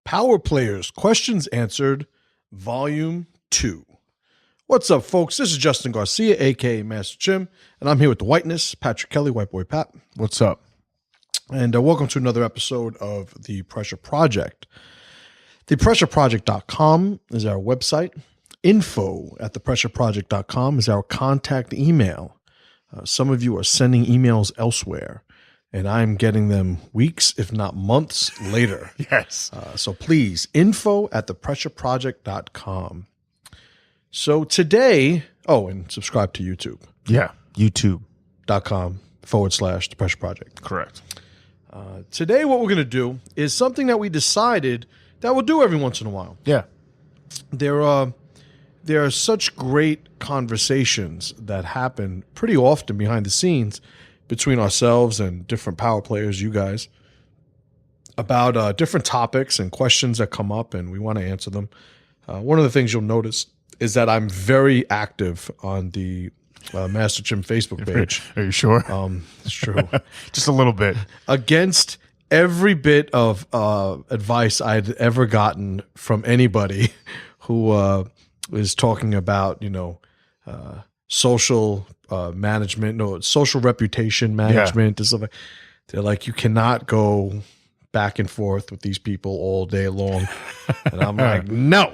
Power Players Questions Answered, Volume 2. What's up, folks? This is Justin Garcia, a.k.a. Master Chim, and I'm here with the whiteness, Patrick Kelly, White Boy Pat. What's up? And welcome to another episode of The Pressure Project. ThePressureProject.com is our website. Info@thepressureproject.com is our contact email. Some of you are sending emails elsewhere, and I'm getting them weeks, if not months, later. Yes. So please, info@thepressureproject.com. So today, and subscribe to YouTube. Yeah. YouTube.com/The Pressure Project. Correct. Today, what we're going to do is something that we decided that we'll do every once in a while. Yeah. There are such great conversations that happen pretty often behind the scenes between ourselves and different power players, you guys, about different topics and questions that come up, and we want to answer them. One of the things you'll notice is that I'm very active on the Master Chim Facebook page. Are you sure? It's true. Just a little bit. Against every bit of advice I'd ever gotten from anybody who is talking about, social management, social reputation management. And stuff like, they're like, you cannot go back and forth with these people all day long. And I'm like, no,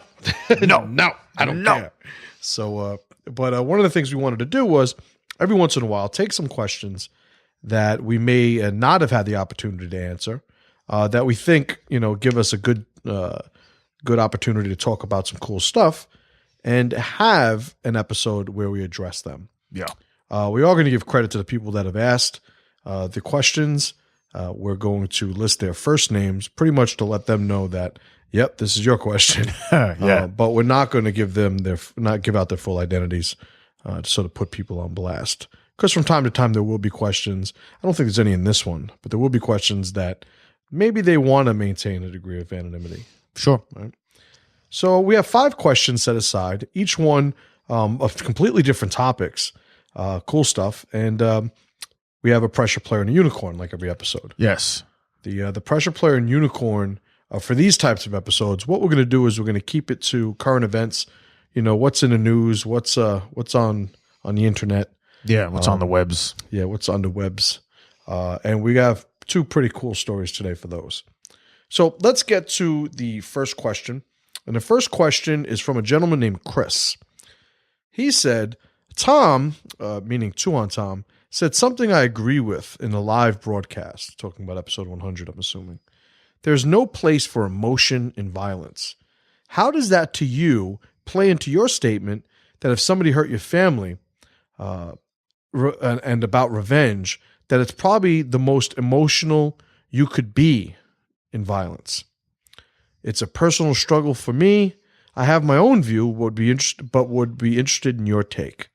no, I don't care. So, but one of the things we wanted to do was every once in a while take some questions that we may not have had the opportunity to answer, that we think, give us a good opportunity to talk about some cool stuff and have an episode where we address them. Yeah. We are going to give credit to the people that have asked the questions. We're going to list their first names pretty much to let them know that, yep, this is your question. Yeah. But we're not going to give out their full identities to sort of put people on blast. Because from time to time there will be questions. I don't think there's any in this one, but there will be questions that maybe they want to maintain a degree of anonymity. Sure. Right? So we have 5 questions set aside, each one of completely different topics, cool stuff, and we have a pressure player and a unicorn like every episode. Yes. The pressure player and unicorn for these types of episodes, what we're going to do is we're going to keep it to current events. What's in the news, what's on the internet. Yeah, what's on the webs. Yeah, what's on the webs. And we have 2 pretty cool stories today for those. So let's get to the first question. And the first question is from a gentleman named Chris. He said, Tom, meaning 2 on Tom, said something I agree with in the live broadcast, talking about episode 100, I'm assuming. There's no place for emotion in violence. How does that to you play into your statement that if somebody hurt your family and about revenge, that it's probably the most emotional you could be in violence? It's a personal struggle for me. I have my own view, would be interested in your take.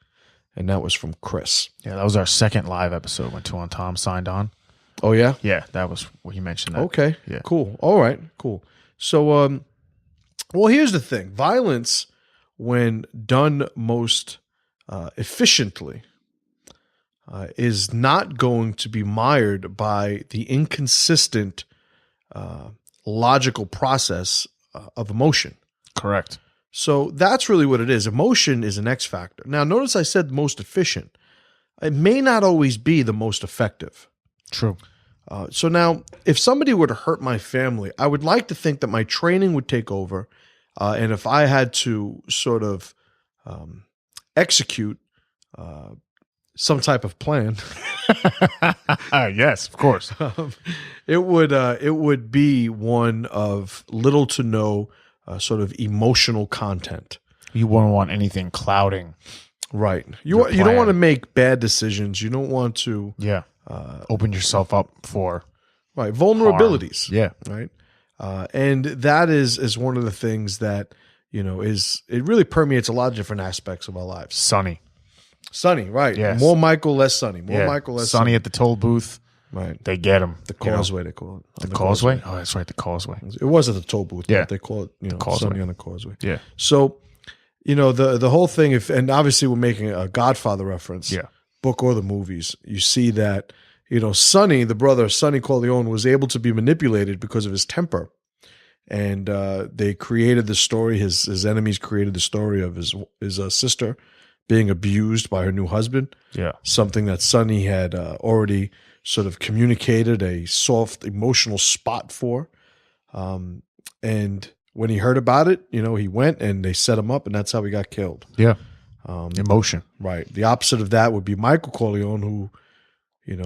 And that was from Chris. Yeah, that was our second live episode when 2 on Tom signed on. Oh, yeah? Yeah, that was what he mentioned. That. Okay, yeah. Cool. All right, cool. So, well, here's the thing. Violence, when done most efficiently, is not going to be mired by the inconsistent logical process of emotion. Correct. So that's really what it is. Emotion is an X factor. Now, notice I said most efficient. It may not always be the most effective. True. So now, if somebody were to hurt my family, I would like to think that my training would take over. And if I had to sort of execute some type of plan, yes, of course, it would be one of little to no sort of emotional content. You wouldn't want anything clouding. Right. You don't want to make bad decisions. You don't want to open yourself up for vulnerabilities. Harm. Yeah. Right. And that is one of the things that, it really permeates a lot of different aspects of our lives. Sonny, right. Yes. More Michael, less Sonny. More Michael, less Sonny at the toll booth. Right. They get him. The causeway, they call it. The causeway? Oh, that's right. The causeway. It was at the toll booth. Yeah. But they call it, causeway. Sonny on the causeway. Yeah. So, the whole thing, and obviously we're making a Godfather reference. Yeah. Book or the movies. You see that, Sonny, the brother, Sonny Corleone, was able to be manipulated because of his temper. and they created the story. His enemies created the story of his sister being abused by her new husband. Yeah. Something that Sonny had already sort of communicated a soft emotional spot for. And when he heard about it, he went and they set him up, and that's how he got killed. Yeah. Emotion. Right. The opposite of that would be Michael Corleone, who,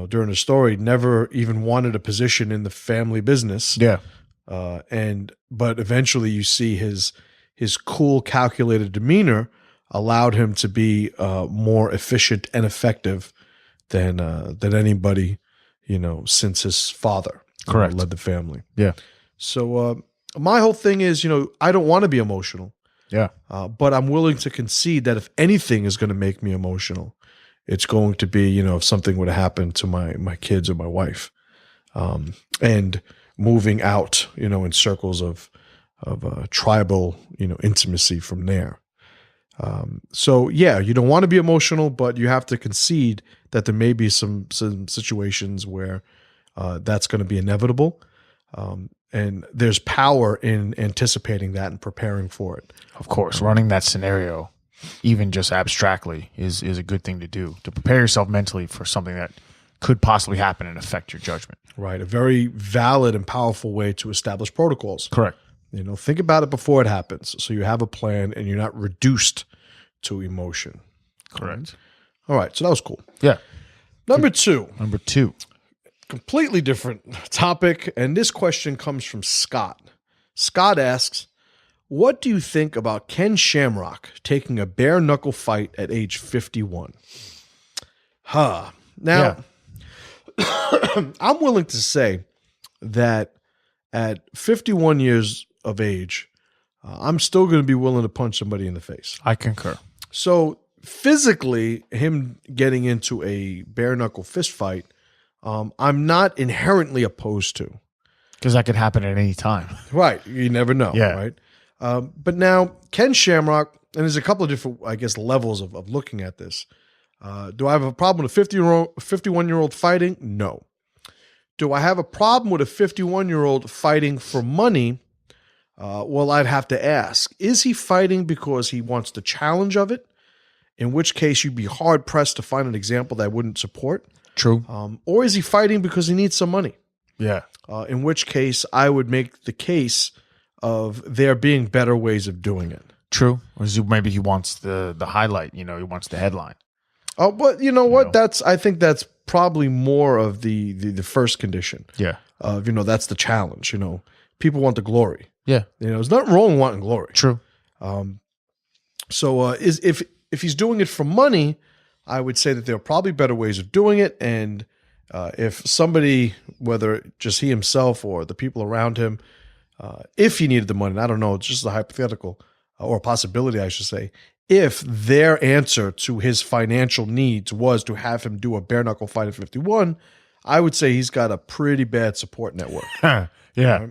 during the story never even wanted a position in the family business. Yeah. But eventually you see his cool, calculated demeanor allowed him to be more efficient and effective than anybody, since his father Correct. led the family. Yeah. So my whole thing is, I don't want to be emotional. Yeah. But I'm willing to concede that if anything is going to make me emotional, it's going to be, if something would have happened to my kids or my wife, and moving out, in circles of tribal, intimacy from there. So yeah, you don't want to be emotional, but you have to concede that there may be some situations where that's going to be inevitable. And there's power in anticipating that and preparing for it. Of course, running that scenario, even just abstractly, is a good thing to do, to prepare yourself mentally for something that could possibly happen and affect your judgment. Right. A very valid and powerful way to establish protocols. Correct. Think about it before it happens, so you have a plan and you're not reduced to emotion. Correct. All right. So that was cool. Yeah. Number two. Completely different topic, and this question comes from Scott. Scott asks, what do you think about Ken Shamrock taking a bare knuckle fight at age 51? Now, I'm willing to say that at 51 years of age, I'm still going to be willing to punch somebody in the face. I concur. So physically, him getting into a bare knuckle fist fight, I'm not inherently opposed to. Because that could happen at any time. Right. You never know. Yeah. Right. But now Ken Shamrock, and there's a couple of different, I guess, levels of looking at this. Do I have a problem with a 51-year-old fighting? No. Do I have a problem with a 51-year-old fighting for money? Well, I'd have to ask, is he fighting because he wants the challenge of it? In which case you'd be hard pressed to find an example that I wouldn't support. True. Or is he fighting because he needs some money? Yeah. In which case I would make the case of there being better ways of doing it. True. Or maybe he wants the highlight, he wants the headline. Oh, but you know what? I think that's probably more of the first condition. Yeah. That's the challenge. People want the glory. Yeah. There's nothing wrong with wanting glory. True. So if he's doing it for money, I would say that there are probably better ways of doing it. And if somebody, whether just he himself or the people around him, if he needed the money, I don't know, it's just a hypothetical or a possibility, I should say, if their answer to his financial needs was to have him do a bare knuckle fight at 51, I would say he's got a pretty bad support network. Yeah. Right?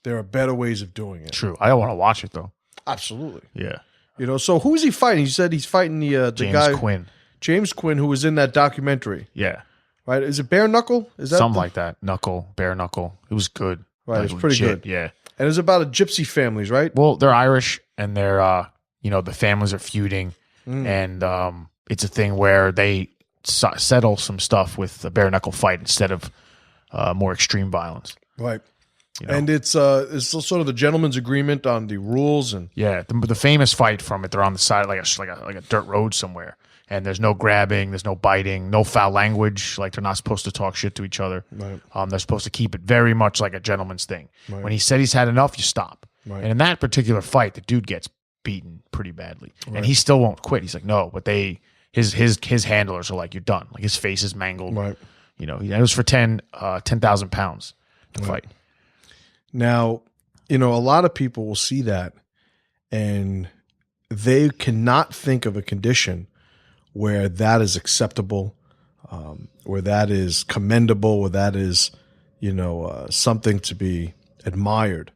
There are better ways of doing it. True. I don't want to watch it though. Absolutely. Yeah. So who's he fighting? You said he's fighting the guy Quinn. James Quinn, who was in that documentary. Yeah. Right? Is it bare knuckle? Is that something like that? Bare knuckle. It was good. Right. Like, It was pretty legit, good. Yeah. And it's about a gypsy families, right? Well, they're Irish and they're the families are feuding, and it's a thing where they settle some stuff with a bare knuckle fight instead of more extreme violence. Right. And it's sort of the gentleman's agreement on the rules and the famous fight from it. They're on the side like a dirt road somewhere, and there's no grabbing, there's no biting, no foul language. Like they're not supposed to talk shit to each other. Right. They're supposed to keep it very much like a gentleman's thing. Right. When he said he's had enough, you stop. Right. And in that particular fight, the dude gets beaten pretty badly, and he still won't quit. He's like, no, but his handlers are like, you're done. Like his face is mangled. Right. It was for 10,000 pounds to fight. Now, a lot of people will see that and they cannot think of a condition where that is acceptable, where that is commendable, where that is, something to be admired.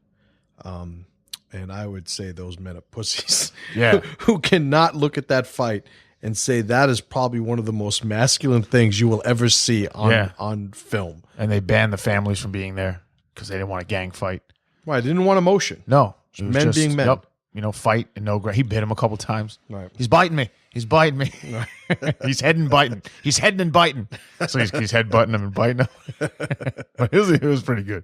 And I would say those men are pussies. Yeah. Who cannot look at that fight and say that is probably one of the most masculine things you will ever see on film. And they banned the families from being there because they didn't want a gang fight. Right. Didn't want emotion. No. Just men being men. Yep. You know, fight and no. He bit him a couple times. Right. He's biting me. He's biting me. He's heading and biting. He's heading and biting. So he's head butting him and biting him. But it was pretty good.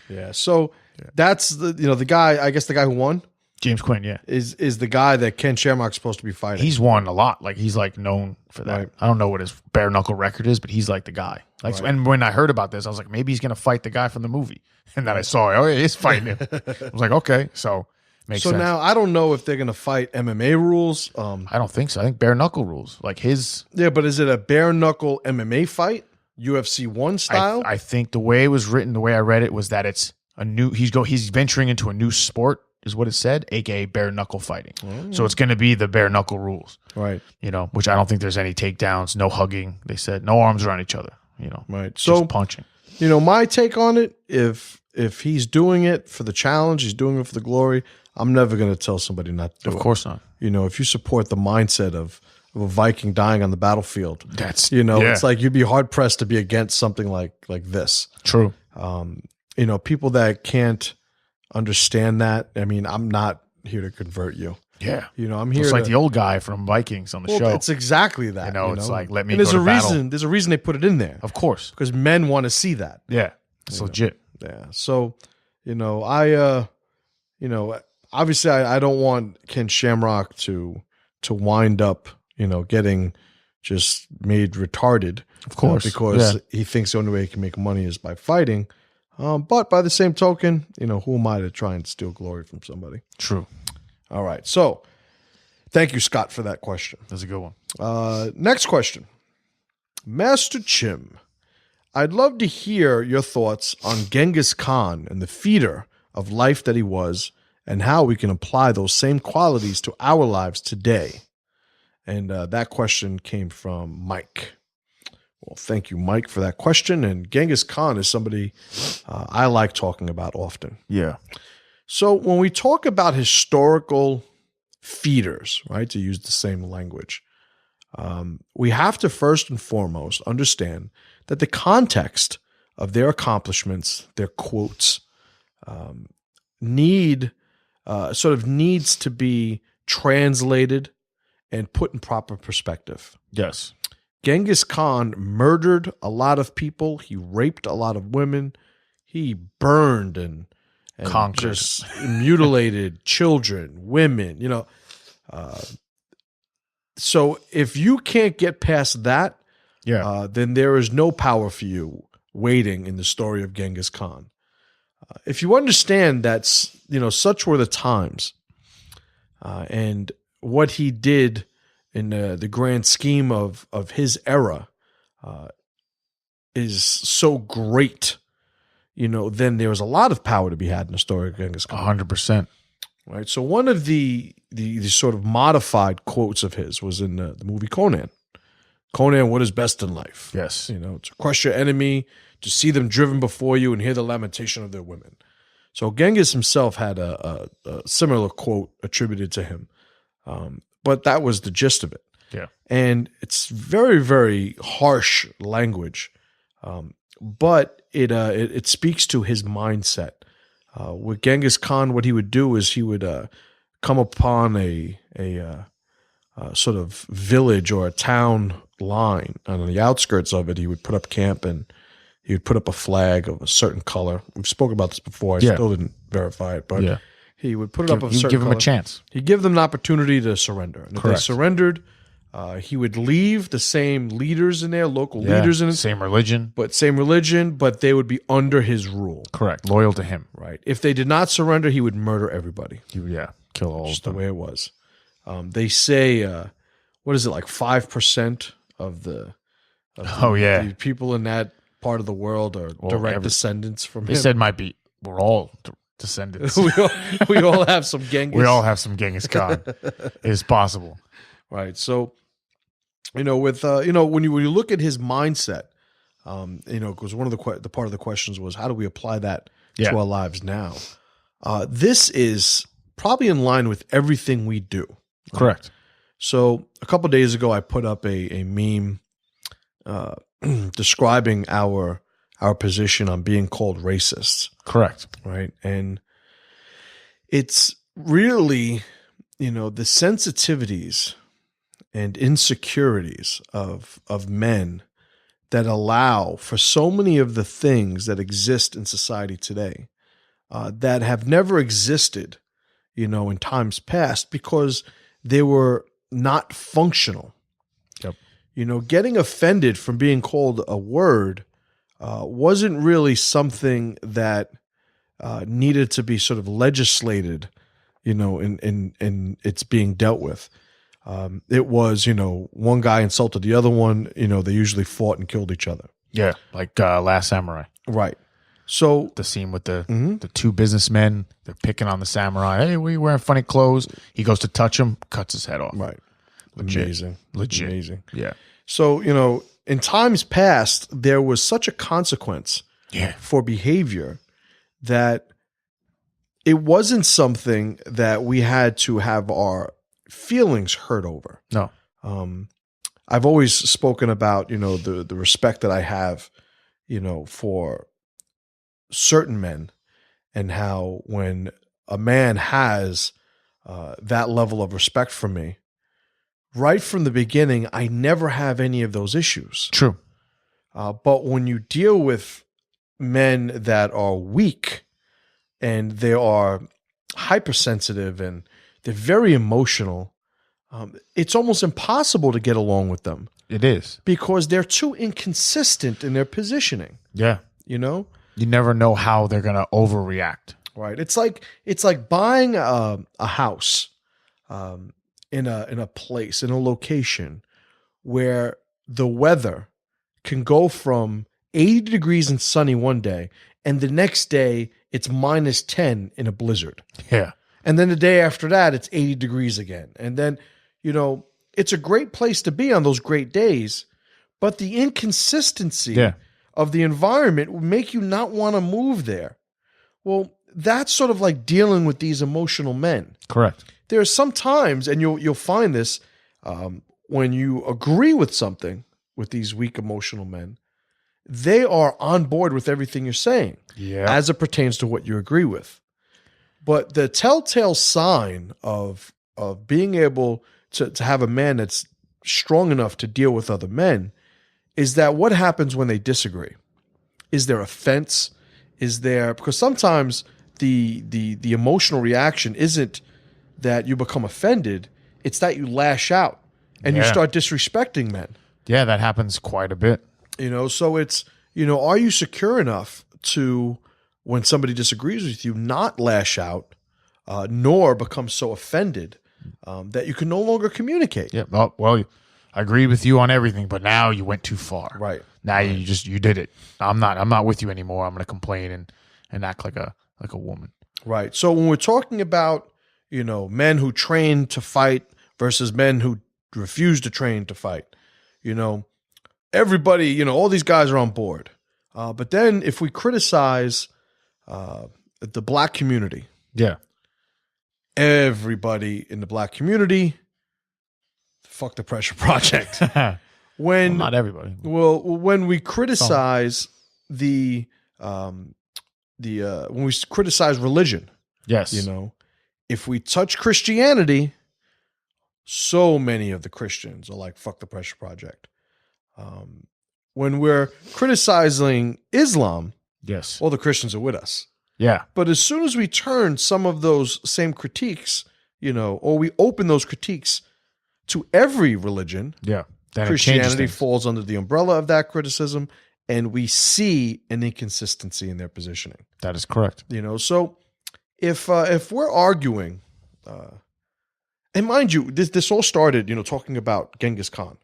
Yeah. So that's the guy. I guess the guy who won. James Quinn, yeah, is the guy that Ken Shamrock's supposed to be fighting. He's won a lot. Like he's like known for that. Right. I don't know what his bare knuckle record is, but he's like the guy. Like, Right. and when I heard about this, I was like, maybe he's gonna fight the guy from the movie. And then I saw, oh yeah, he's fighting him. I was like, okay, so makes sense. now I don't know if they're gonna fight MMA rules. I don't think so. I think bare knuckle rules, like his. Yeah, but is it a bare knuckle MMA fight, UFC 1 style? I think the way it was written, the way I read it, was that it's a new. He's venturing into a new sport, is what it said, aka bare knuckle fighting. So it's going to be the bare knuckle rules, right? You know, which I don't think there's any takedowns, no hugging. They said no arms around each other. You know, Right. just So punching. my take on it, if he's doing it for the challenge, he's doing it for the glory. I'm never going to tell somebody not to do it. Of course not. If you support the mindset of a Viking dying on the battlefield, That's it's like you'd be hard pressed to be against something like this. true. People that can't understand that. I mean, I'm not here to convert you. Yeah. I'm here. It's like to, the old guy from Vikings on the show. It's exactly that. It's like, let me and there's go a to battle. reason. There's a reason they put it in there Of course. because men want to see that. Yeah. It's legit. Yeah. So, obviously I don't want Ken Shamrock to wind up, getting just made retarded. Of course. Because he thinks the only way he can make money is by fighting. But by the same token, who am I to try and steal glory from somebody? True. All right. So thank you, Scott, for that question. That's a good one. Next question. Master Chim, I'd love to hear your thoughts on Genghis Khan and the feeder of life that he was and how we can apply those same qualities to our lives today. And that question came from Mike. Well, thank you, Mike, for that question. And Genghis Khan is somebody I like talking about often. Yeah. So when we talk about historical feeders, right, to use the same language, we have to first and foremost understand that the context of their accomplishments, their quotes, needs to be translated and put in proper perspective. Yes. Genghis Khan murdered a lot of people. He raped a lot of women. He burned and conquered, just mutilated children, women, So if you can't get past that, then there is no power for you waiting in the story of Genghis Khan. If you understand that, such were the times, and what he did in the grand scheme of his era is so great, then there was a lot of power to be had in the story of Genghis Khan. 100%. Right. So one of the sort of modified quotes of his was in the movie Conan. Conan, what is best in life? Yes. To crush your enemy, to see them driven before you and hear the lamentation of their women. So Genghis himself had a similar quote attributed to him. But that was the gist of it. Yeah. And it's very, very harsh language. But it speaks to his mindset. With Genghis Khan, what he would do is he would come upon a sort of village or a town line, and on the outskirts of it, he would put up camp and he would put up a flag of a certain color. We've spoken about this before. I still didn't verify it, but he would put it up of a certain give color. him a chance. He'd give them an opportunity to surrender. And if they surrendered, he would leave the same leaders in there, local leaders in it. Same religion. But they would be under his rule. Correct. Loyal to him. Right. If they did not surrender, he would murder everybody. He would, kill all Just of them. the way it was. They say, what is it, like 5% of the people in that part of the world are direct descendants from him. They said we're all descendants. we all have some Genghis. We all have some Genghis Khan. It is possible. Right. So, when you look at his mindset, because one of the part of the questions was, how do we apply that to our lives now? This is probably in line with everything we do. Right? Correct. So a couple of days ago, I put up a meme describing our position on being called racists. Correct. Right. And it's really, the sensitivities and insecurities of men that allow for so many of the things that exist in society today that have never existed, in times past because they were not functional. Yep. Getting offended from being called a word wasn't really something that needed to be sort of legislated, in it's being dealt with. It was, one guy insulted the other one, they usually fought and killed each other. Yeah, like Last Samurai. Right. So the scene with the two businessmen, they're picking on the samurai. Hey, we wearing funny clothes. He goes to touch him, cuts his head off. Right. Legit. Amazing. Yeah. So, in times past, there was such a consequence for behavior that it wasn't something that we had to have our feelings hurt over. No. I've always spoken about, the respect that I have, for certain men and how when a man has that level of respect for me, right from the beginning, I never have any of those issues. True. But when you deal with men that are weak and they are hypersensitive and they're very emotional, it's almost impossible to get along with them. It is. Because they're too inconsistent in their positioning. Yeah. You never know how they're going to overreact. Right. It's like buying a house in a place, in a location where the weather can go from 80 degrees and sunny one day, and the next day it's minus 10 in a blizzard. Yeah. And then the day after that, it's 80 degrees again. And then, it's a great place to be on those great days, but the inconsistency of the environment will make you not want to move there. Well, that's sort of like dealing with these emotional men. Correct. There are some times, and you'll find this when you agree with something with these weak emotional men, they are on board with everything you're saying as it pertains to what you agree with. But the telltale sign of being able to have a man that's strong enough to deal with other men is that what happens when they disagree? Is there offense? Because sometimes the emotional reaction isn't that you become offended, it's that you lash out and you start disrespecting men. Yeah, that happens quite a bit. So it's, are you secure enough to, when somebody disagrees with you, not lash out, nor become so offended that you can no longer communicate? Yeah. Well, I agree with you on everything, but now you went too far. Right. Now you did it. I'm not with you anymore. I'm going to complain and act like a woman. Right. So when we're talking about, men who train to fight versus men who refuse to train to fight, everybody, all these guys are on board. But then if we criticize the black community, everybody in the black community, fuck the Pressure Project. When not everybody. Well, when we criticize when we criticize religion, if we touch Christianity, so many of the Christians are like, fuck the Pressure Project. When we're criticizing Islam, all the Christians are with us. Yeah. But as soon as we turn some of those same critiques, or we open those critiques to every religion, then Christianity falls under the umbrella of that criticism, and we see an inconsistency in their positioning. That is correct. So if we're arguing, and mind you, this all started, talking about Genghis Khan.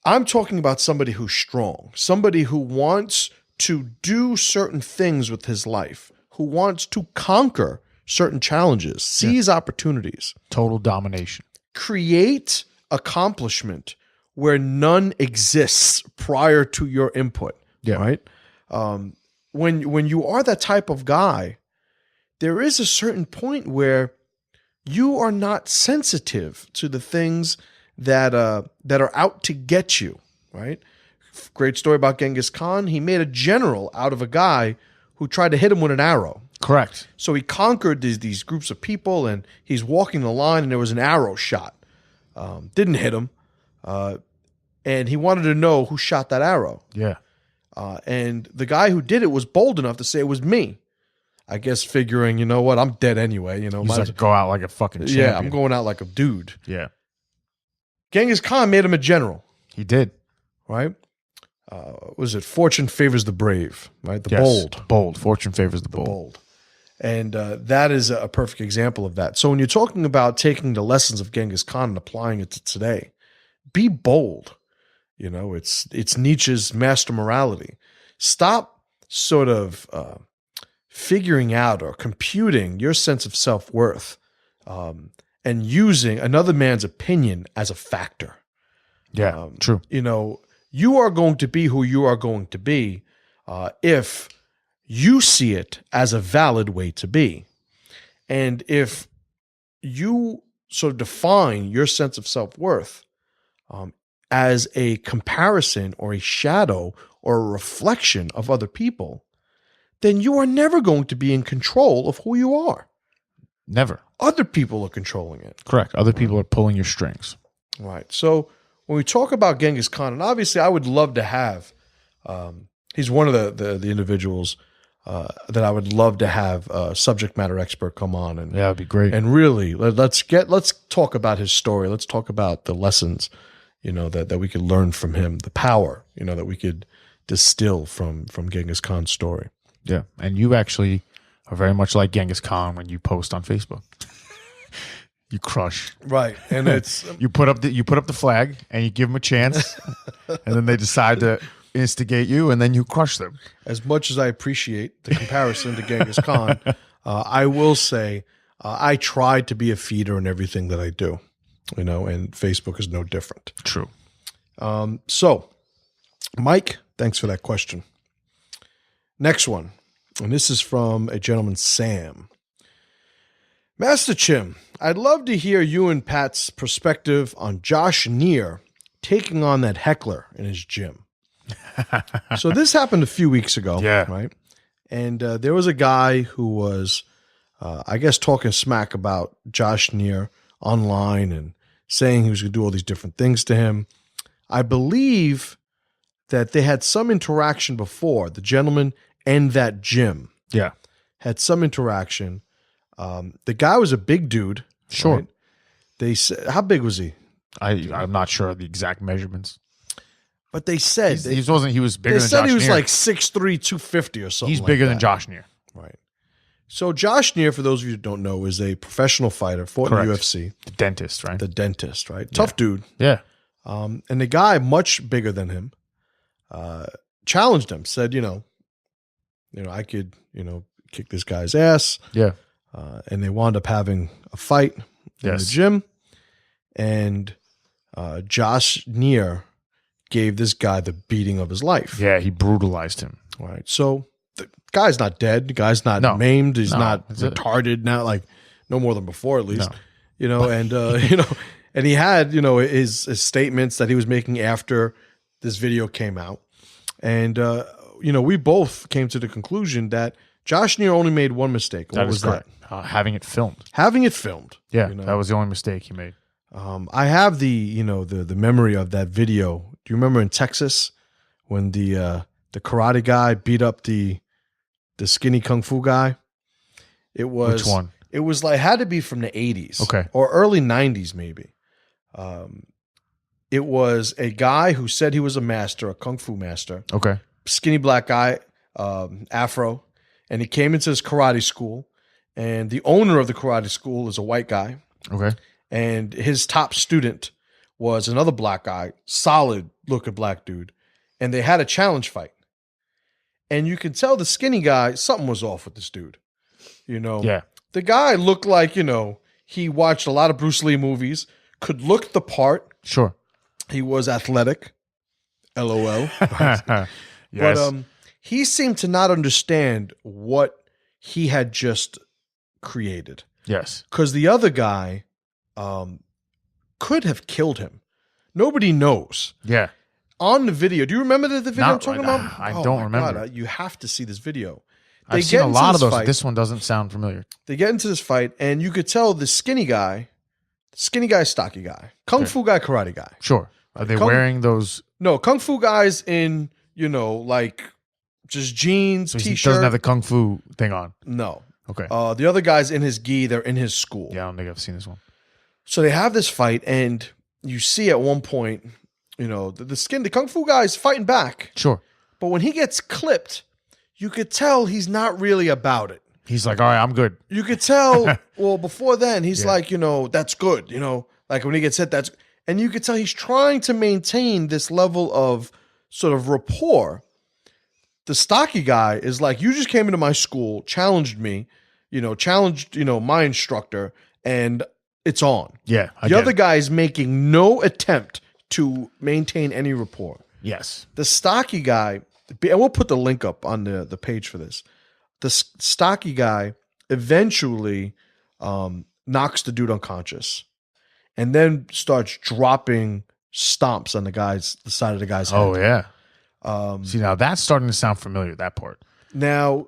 I'm talking about somebody who's strong, somebody who wants to do certain things with his life, who wants to conquer certain challenges, seize opportunities. Total domination. Create accomplishment where none exists prior to your input. Right? When you are that type of guy, there is a certain point where you are not sensitive to the things that are out to get you, right? Great story about Genghis Khan. He made a general out of a guy who tried to hit him with an arrow. Correct. So he conquered these groups of people, and he's walking the line, and there was an arrow shot. Didn't hit him. And he wanted to know who shot that arrow. Yeah. And the guy who did it was bold enough to say it was me. I guess figuring, you know what, I'm dead anyway. You know, He's like, go out like a fucking champion. yeah, I'm going out like a dude. Yeah. Genghis Khan made him a general. He did. Right? Was it fortune favors the brave, right? The bold. Bold. Fortune favors the bold. Bold. And that is a perfect example of that. So when you're talking about taking the lessons of Genghis Khan and applying it to today, be bold. You know, it's Nietzsche's master morality. Stop sort of figuring out or computing your sense of self-worth and using another man's opinion as a factor. Yeah, true. You know, you are going to be who you are going to be if you see it as a valid way to be. And if you sort of define your sense of self-worth as a comparison or a shadow or a reflection of other people, then you are never going to be in control of who you are. Never. Other people are controlling it. Correct. Other people are pulling your strings. Right. So when we talk about Genghis Khan, and obviously I would love to have, he's one of the individuals that I would love to have a subject matter expert come on. And yeah, that'd be great. And really, let's talk about his story. Let's talk about the lessons, you know, that we could learn from him, the power, you know, that we could distill from Genghis Khan's story. Yeah. And you actually are very much like Genghis Khan when you post on Facebook. You crush. Right. And it's you put up the flag and you give them a chance and then they decide to instigate you and then you crush them. As much as I appreciate the comparison to Genghis Khan, I will say I try to be a feeder in everything that I do, you know, and Facebook is no different. True. So, Mike, thanks for that question. Next one, and this is from a gentleman, Sam. Master Chim, I'd love to hear you and Pat's perspective on Josh Neer taking on that heckler in his gym. So this happened a few weeks ago, yeah. Right? And there was a guy who was, I guess, talking smack about Josh Neer online and saying he was going to do all these different things to him. I believe that they had some interaction before, the gentleman and that gym. Yeah. Had some interaction. The guy was a big dude. Sure. Right? They said, how big was he? I'm not sure of the exact measurements. But they said he was bigger than Josh Neer. They said he was like 6'3", 250 or something. He's bigger than Josh Neer. Right. So Josh Neer, for those of you who don't know, is a professional fighter, fought in the UFC. The dentist, right? The dentist, right? Tough dude. Yeah. And the guy, much bigger than him, challenged him, said, you know, I could, kick this guy's ass. Yeah. And they wound up having a fight in the gym. And Josh Neer gave this guy the beating of his life. Yeah, he brutalized him. All right. So the guy's not dead. The guy's not maimed. He's not retarded now, like no more than before, at least. No. And and he had, his statements that he was making after this video came out. And we both came to the conclusion that Josh Neer only made one mistake. What was that? Having it filmed. Having it filmed. Yeah, that was the only mistake he made. I have the memory of that video. Do you remember in Texas when the karate guy beat up the skinny kung fu guy? It was, which one? It was like, had to be from the 80s. Okay. Or early 90s maybe. It was a guy who said he was a master, a kung fu master. Okay. Skinny black guy, afro, and he came into his karate school, and the owner of the karate school is a white guy. Okay. And his top student was another black guy, solid looking black dude. And they had a challenge fight. And you can tell the skinny guy, something was off with this dude. Yeah. The guy looked like, he watched a lot of Bruce Lee movies, could look the part. Sure. He was athletic. LOL. Yes. But he seemed to not understand what he had just created. Yes. Because the other guy could have killed him. Nobody knows. Yeah. On the video, do you remember the video I'm talking about? I don't remember. God, you have to see this video. I've seen a lot of those. This one doesn't sound familiar. They get into this fight, and you could tell the skinny guy, stocky guy, kung fu guy, karate guy. Sure. Are they wearing those? No, kung fu guys in, like just jeans, So t-shirt. he doesn't have the kung fu thing on. No. Okay. The other guy's in his gi. They're in his school. Yeah, I don't think I've seen this one. So they have this fight, and you see at one point, the kung fu guy's fighting back. Sure. But when he gets clipped, you could tell he's not really about it. He's like, all right, I'm good. You could tell, well, before then, he's like, that's good. Like when he gets hit, and you could tell he's trying to maintain this level of sort of rapport. The stocky guy is like, you just came into my school, challenged me, challenged, my instructor, and it's on. Yeah. The other guy is making no attempt to maintain any rapport. Yes. The stocky guy, and we'll put the link up on the page for this. The stocky guy eventually knocks the dude unconscious and then starts dropping stomps on the side of the guy's head. Oh, yeah. See, now that's starting to sound familiar, that part. Now,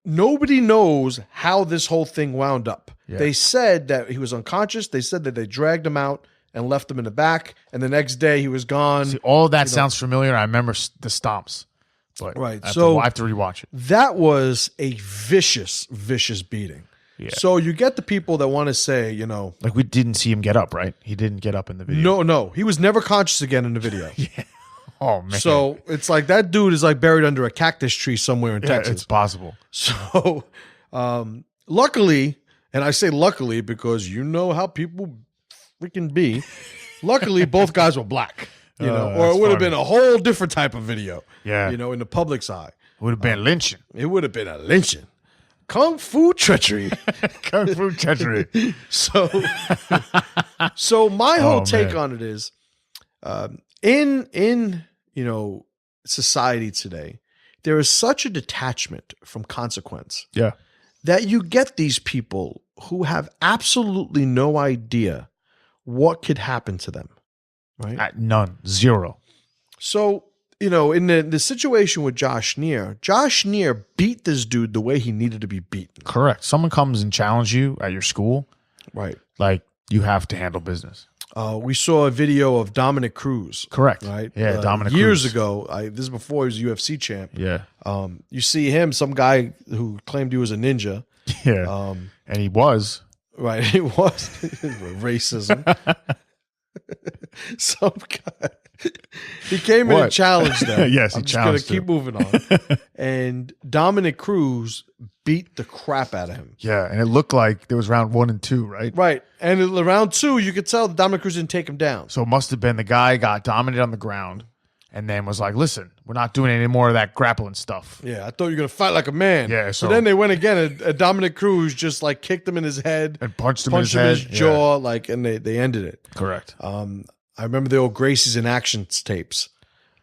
nobody knows how this whole thing wound up. Yeah. They said that he was unconscious. They said that they dragged him out and left him in the back, and the next day he was gone. See, all of that sounds familiar. I remember the stomps. But right. I have to rewatch it. That was a vicious, vicious beating. Yeah. So you get the people that want to say, like we didn't see him get up, right? He didn't get up in the video. No. He was never conscious again in the video. Yeah. Oh, man. So it's like that dude is like buried under a cactus tree somewhere in Texas. It's possible. So luckily, and I say luckily because you know how people freaking be, luckily both guys were black. Or it would have been a whole different type of video. Yeah. In the public's eye. Would have been lynching. It would have been a lynching. Kung fu treachery. Kung fu treachery. So my whole take on it is, in society today, there is such a detachment from consequence. Yeah. That you get these people who have absolutely no idea what could happen to them. Right? None. Zero. So, in the situation with Josh Neer beat this dude the way he needed to be beaten. Correct. Someone comes and challenges you at your school. Right. Like, you have to handle business. We saw a video of Dominic Cruz. Correct. Right. Yeah, Dominic years Cruz. ago. This is before he was UFC champ. Yeah. You see him, some guy who claimed he was a ninja. Yeah. And he was. Right. He was. Racism. Some guy. He came in and challenged them. Yes, I'm just going to keep moving on. And Dominic Cruz beat the crap out of him. Yeah, and it looked like there was round 1 and 2, right? Right. And in round 2, you could tell that Dominic Cruz didn't take him down. So it must have been the guy got dominated on the ground and then was like, listen, we're not doing any more of that grappling stuff. Yeah, I thought you were going to fight like a man. Yeah, so then they went again, and Dominic Cruz just like kicked him in his head. And punched him in his jaw, and they ended it. Correct. I remember the old Gracie's in Action tapes.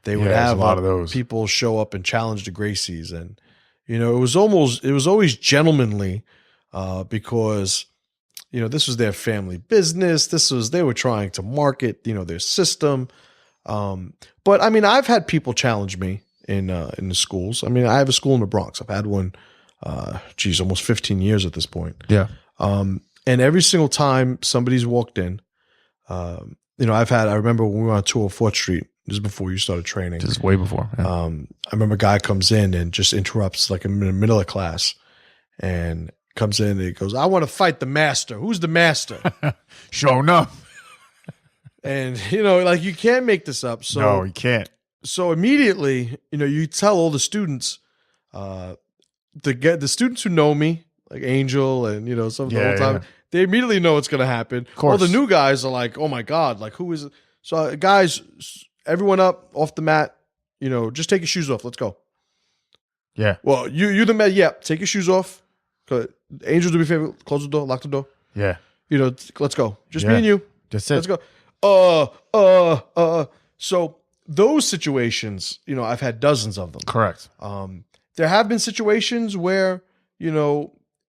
They would have a lot of those people show up and challenge the Gracies, and it was always gentlemanly because this was their family business. They were trying to market their system. But I mean, I've had people challenge me in the schools. I mean, I have a school in the Bronx. I've had one, almost 15 years at this point. Yeah. And every single time somebody's walked in, I remember when we were on 204th Street, this is before you started training. This is way before. Yeah. I remember a guy comes in and just interrupts like in the middle of class and comes in and he goes, I want to fight the master. Who's the master? Sure enough. And, you can't make this up. So, no, you can't. So immediately, you tell all the students, the students who know me, like Angel and, some of the whole time, they immediately know what's going to happen. Of course. All the new guys are like, oh my God, like who is it? So guys, everyone up off the mat, just take your shoes off. Let's go. Yeah. Well, you the mat. Yeah. Take your shoes off. Angel, do me a favor. Close the door. Lock the door. Yeah. Let's go. Just me and you. That's it. Let's go. So those situations, I've had dozens of them. Correct. There have been situations where,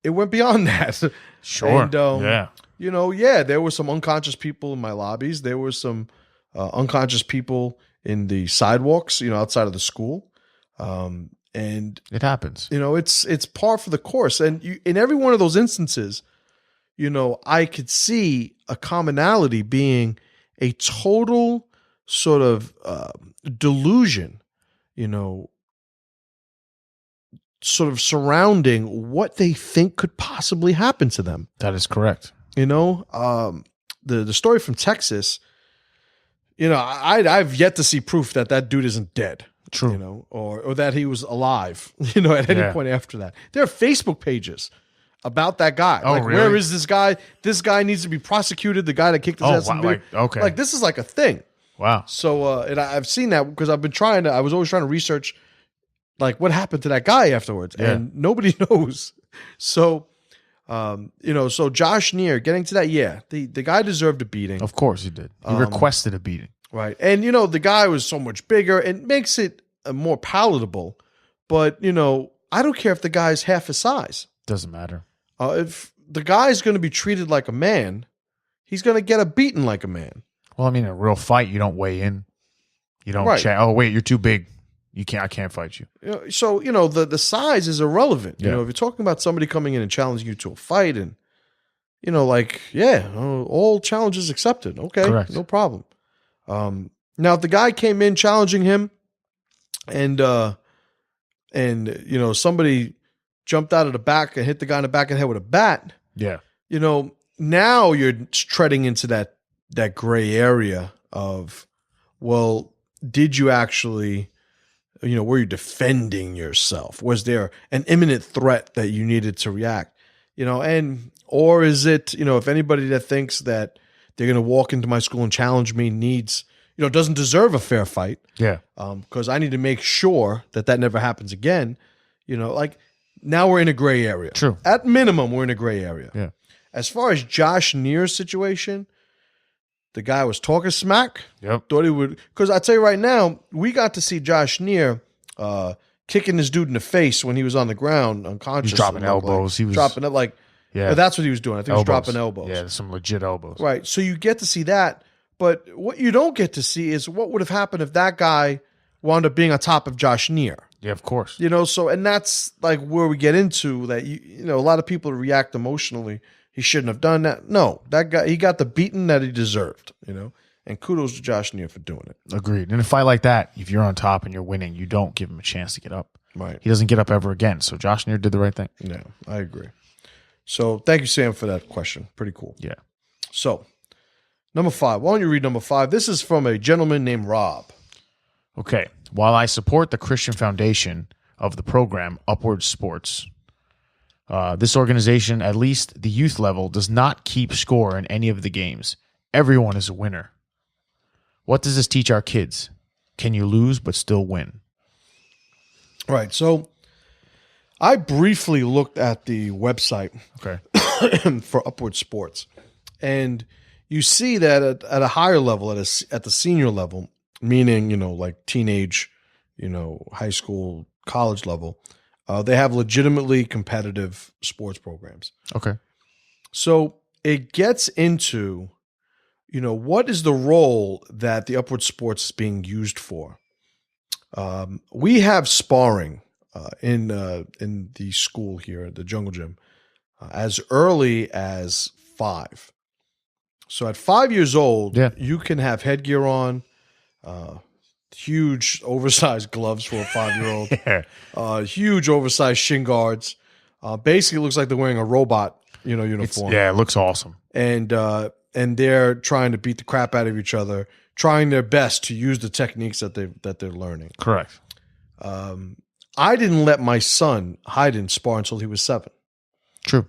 it went beyond that. Sure. And, there were some unconscious people in my lobbies. There were some unconscious people in the sidewalks, outside of the school. And It happens. it's par for the course. And in every one of those instances, I could see a commonality being a total sort of delusion, sort of surrounding what they think could possibly happen to them. That is correct. The story from Texas, I've yet to see proof that dude isn't dead. True. Or that he was alive, at any point after that. There are Facebook pages about that guy. Oh, like, really? where is this guy? This guy needs to be prosecuted. The guy that kicked his ass. Wow. Okay. Like, this is like a thing. Wow. So, and I've seen that because I was always trying to research, like, what happened to that guy afterwards. Yeah. And nobody knows. So, so Josh Neer, getting to that, the guy deserved a beating. Of course he did. He requested a beating. Right. And, the guy was so much bigger and makes it more palatable. But, I don't care if the guy's half his size. Doesn't matter. If the guy's going to be treated like a man, he's going to get a beating like a man. Well, I mean, in a real fight, you don't weigh in. You don't Right. chat. Oh, wait, you're too big. I can't fight you. So, the size is irrelevant. Yeah. If you're talking about somebody coming in and challenging you to a fight and, all challenges accepted. Okay. Correct. No problem. Now, if the guy came in challenging him and somebody jumped out of the back and hit the guy in the back of the head with a bat, Yeah. now you're treading into that gray area of, well, did you actually, were you defending yourself? Was there an imminent threat that you needed to react? Or is it, if anybody that thinks that they're going to walk into my school and challenge me needs, doesn't deserve a fair fight. Yeah. Because I need to make sure that never happens again. Now we're in a gray area. True. At minimum, we're in a gray area. Yeah. As far as Josh Neer's situation, the guy was talking smack. Yep. Thought he would. Because I tell you right now, we got to see Josh Neer kicking this dude in the face when he was on the ground unconscious. He was dropping elbows. He was dropping it like. Yeah. That's what he was doing. I think he was dropping elbows. Yeah, some legit elbows. Right. So you get to see that. But what you don't get to see is what would have happened if that guy wound up being on top of Josh Neer. Yeah, of course. So, and that's like where we get into that, a lot of people react emotionally. He shouldn't have done that. No, that guy, he got the beating that he deserved, and kudos to Josh Neer for doing it. Agreed. In a fight like that, if you're on top and you're winning, you don't give him a chance to get up. Right. He doesn't get up ever again. So Josh Neer did the right thing. Yeah, I agree. So thank you, Sam, for that question. Pretty cool. Yeah. So, number 5. Why don't you read number 5? This is from a gentleman named Rob. Okay. While I support the Christian foundation of the program, Upward Sports, this organization, at least the youth level, does not keep score in any of the games. Everyone is a winner. What does this teach our kids? Can you lose but still win? Right. So I briefly looked at the website for Upward Sports, and you see that at a higher level, at the senior level, meaning, like teenage, high school, college level, they have legitimately competitive sports programs. Okay. So it gets into, what is the role that the Upward Sports is being used for? We have sparring in the school here at the Jungle Gym as early as 5. So at 5 years old, you can have headgear on, huge oversized gloves for a 5-year-old, huge oversized shin guards. Basically, it looks like they're wearing a robot, uniform. It looks awesome. And they're trying to beat the crap out of each other, trying their best to use the techniques that they're learning. Correct. I didn't let my son Hayden spar until he was 7. True.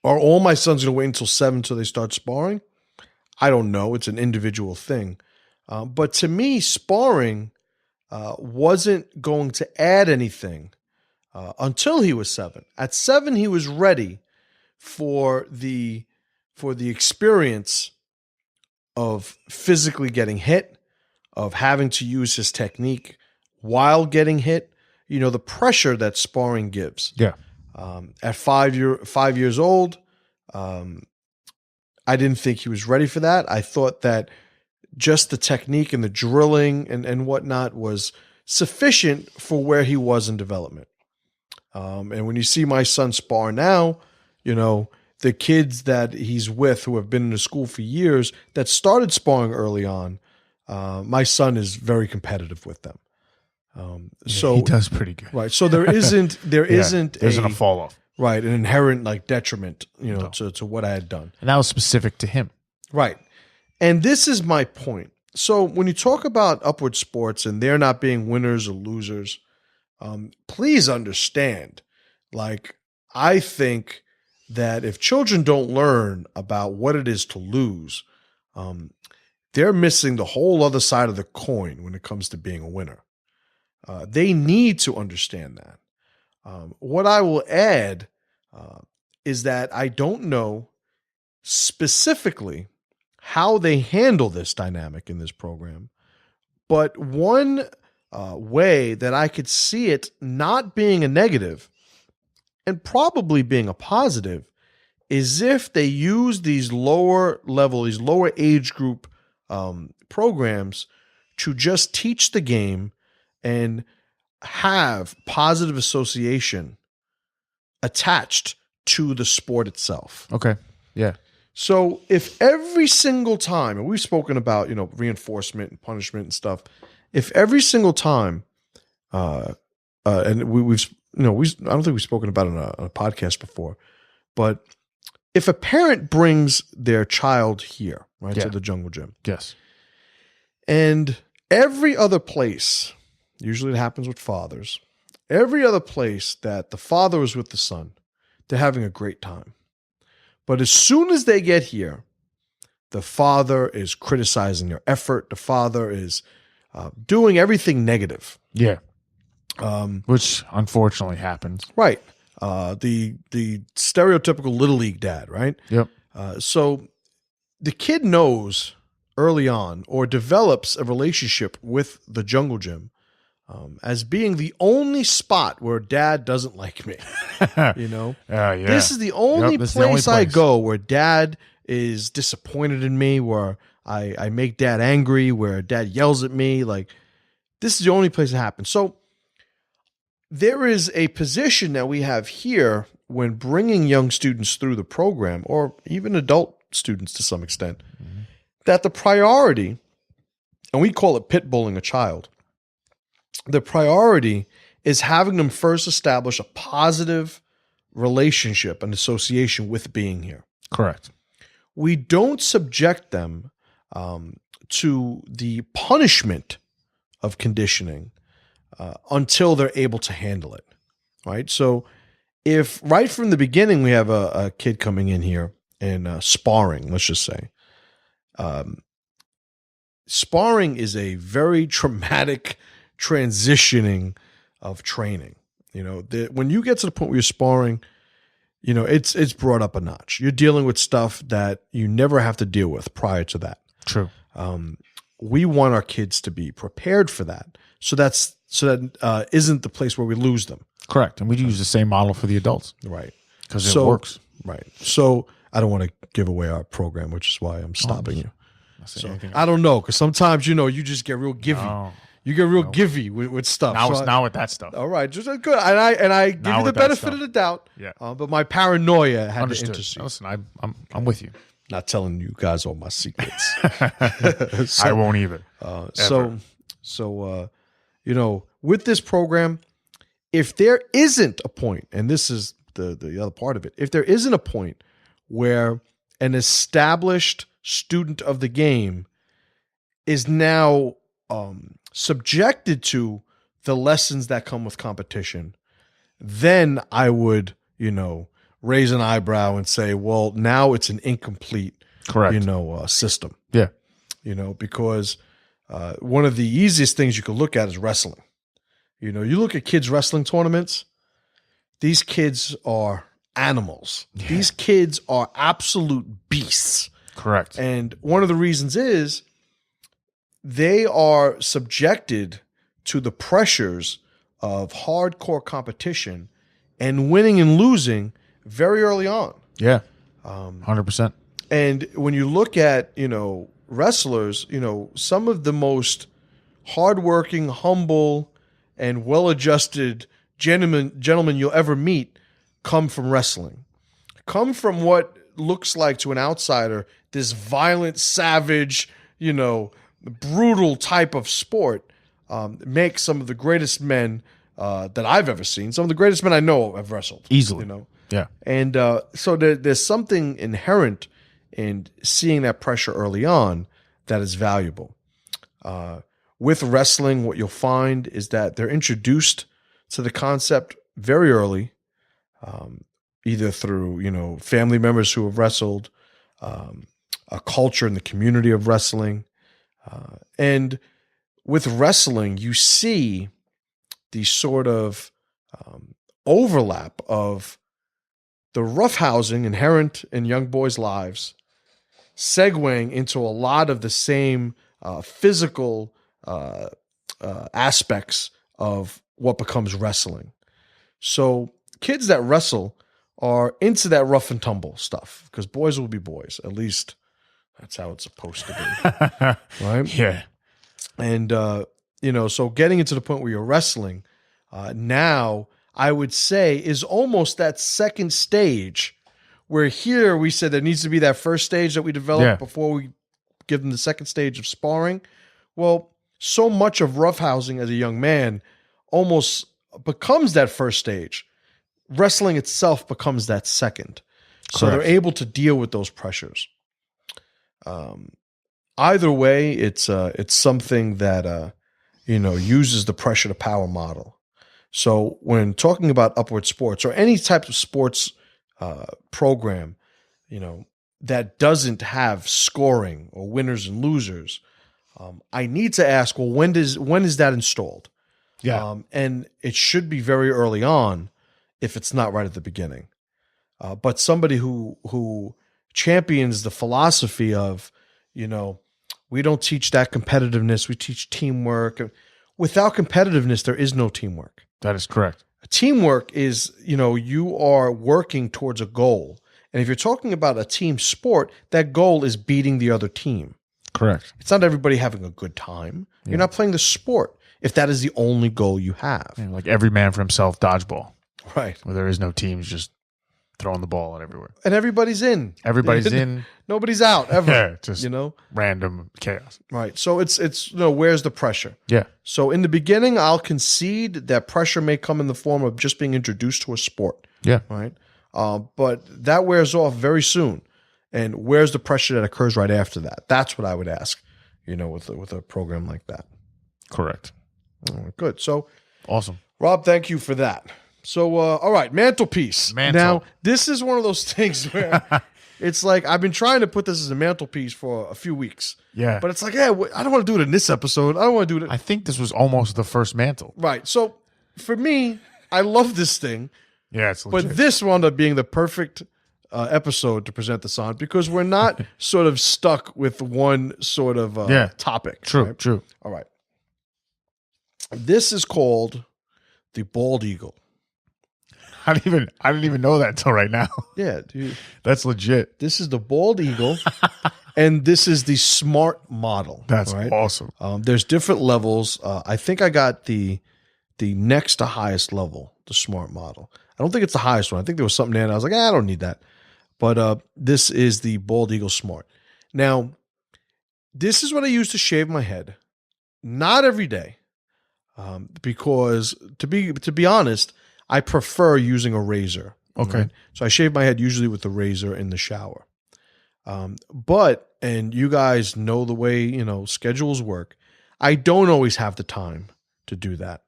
Are all my sons going to wait until 7 until they start sparring? I don't know. It's an individual thing. But to me, sparring wasn't going to add anything until he was 7. At 7, he was ready for the experience of physically getting hit, of having to use his technique while getting hit. The pressure that sparring gives. Yeah. At 5 years old, I didn't think he was ready for that. I thought that just the technique and the drilling and whatnot was sufficient for where he was in development. And when you see my son spar now, the kids that he's with who have been in the school for years that started sparring early on, my son is very competitive with them. So he does pretty good. Right. So there's a fall off. Right. An inherent like detriment, to what I had done. And that was specific to him. Right. And this is my point. So when you talk about upward sports and they're not being winners or losers, please understand, like, I think that if children don't learn about what it is to lose, they're missing the whole other side of the coin when it comes to being a winner. They need to understand that. What I will add is that I don't know specifically how they handle this dynamic in this program, but one way that I could see it not being a negative and probably being a positive is if they use these lower age group programs to just teach the game and have positive association attached to the sport itself. Okay. Yeah. So if every single time, and we've spoken about, reinforcement and punishment and stuff, if every single time, and I don't think we've spoken about it on a podcast before, but if a parent brings their child here, right, to the jungle gym. Yes. And every other place, usually it happens with fathers, every other place that the father is with the son, they're having a great time. But as soon as they get here, the father is criticizing their effort. The father is doing everything negative. Yeah. Which unfortunately happens. Right. The stereotypical little league dad, right? Yep. So the kid knows early on or develops a relationship with the jungle gym as being the only spot where dad doesn't like me. Yeah. This is the only place I go where dad is disappointed in me, where I make dad angry, where dad yells at me. Like, this is the only place it happens. So there is a position that we have here when bringing young students through the program, or even adult students to some extent, that the priority, and we call it pit bulling a child, the priority is having them first establish a positive relationship and association with being here. Correct. We don't subject them to the punishment of conditioning until they're able to handle it, right? So if right from the beginning we have a kid coming in here and sparring, let's just say, sparring is a very traumatic transitioning of training. When you get to the point where you're sparring, it's brought up a notch. You're dealing with stuff that you never have to deal with prior to that. True. We want our kids to be prepared for that. So that isn't the place where we lose them. Correct. And we use the same model for the adults. Right. Because it works. Right. So I don't want to give away our program, which is why I'm stopping you. So I don't know, because sometimes, you just get real givey. No. You get real givey with stuff. Now it's not with that stuff. All right, just good. And I give you the benefit of the doubt. Yeah. But my paranoia had to intercede. Listen, I'm with you. Not telling you guys all my secrets. I won't either. So with this program, if there isn't a point, and this is the other part of it, if there isn't a point where an established student of the game is now subjected to the lessons that come with competition, then I would, raise an eyebrow and say, well, now it's an incomplete, correct, system. Yeah. Because one of the easiest things you could look at is wrestling. You look at kids' wrestling tournaments, these kids are animals. Yeah. These kids are absolute beasts. Correct. And one of the reasons is they are subjected to the pressures of hardcore competition and winning and losing very early on. Yeah. 100%. And when you look at, wrestlers, some of the most hardworking, humble, and well-adjusted gentlemen you'll ever meet come from wrestling. Come from what looks like to an outsider this violent, savage, brutal type of sport. Make some of the greatest men that I've ever seen. Some of the greatest men I know have wrestled. Easily. Yeah. And so there's something inherent in seeing that pressure early on that is valuable. With wrestling, what you'll find is that they're introduced to the concept very early, either through, family members who have wrestled, a culture in the community of wrestling. And with wrestling, you see the sort of overlap of the roughhousing inherent in young boys' lives, segueing into a lot of the same physical aspects of what becomes wrestling. So kids that wrestle are into that rough and tumble stuff because boys will be boys. At least that's how it's supposed to be. Right? Yeah. And, so getting into the point where you're wrestling now, I would say, is almost that second stage where here we said there needs to be that first stage that we develop before we give them the second stage of sparring. Well, so much of roughhousing as a young man almost becomes that first stage. Wrestling itself becomes that second. So they're able to deal with those pressures. Either way, it's something that, uses the pressure to power model. So when talking about upward sports or any type of sports program, that doesn't have scoring or winners and losers, I need to ask, well, when is that installed? Yeah. And it should be very early on if it's not right at the beginning. But somebody who champions the philosophy of, we don't teach that competitiveness, we teach teamwork. Without competitiveness, there is no teamwork. That is correct. Teamwork is, you are working towards a goal. And if you're talking about a team sport, that goal is beating the other team. Correct. It's not everybody having a good time. Yeah. You're not playing the sport if that is the only goal you have. Yeah, like every man for himself dodgeball. Right. Where there is no teams, just throwing the ball out everywhere. And everybody's in. Everybody's in. Nobody's out ever. Yeah, just random chaos. Right. So it's where's the pressure? Yeah. So in the beginning, I'll concede that pressure may come in the form of just being introduced to a sport. Yeah. Right. But that wears off very soon. And where's the pressure that occurs right after that? That's what I would ask, with a program like that. Correct. All right, good. So awesome. Rob, thank you for that. So, all right, mantelpiece. Now, this is one of those things where it's like I've been trying to put this as a mantelpiece for a few weeks. Yeah. But it's like, I don't want to do it in this episode. I don't want to do it. I think this was almost the first mantle. Right. So, for me, I love this thing. Yeah, it's legit. But this wound up being the perfect episode to present this on because we're not sort of stuck with one sort of topic. True, right? True. All right. This is called the bald eagle. I didn't even know that until right now. Yeah, dude. That's legit. This is the bald eagle, and this is the smart model. That's awesome. There's different levels. I think I got the next to highest level, the smart model. I don't think it's the highest one. I think there was something there, and I was like, I don't need that. But this is the bald eagle smart. Now, this is what I use to shave my head. Not every day, because to be honest, I prefer using a razor. Okay. Right? So I shave my head usually with the razor in the shower. And you guys know the way, schedules work. I don't always have the time to do that.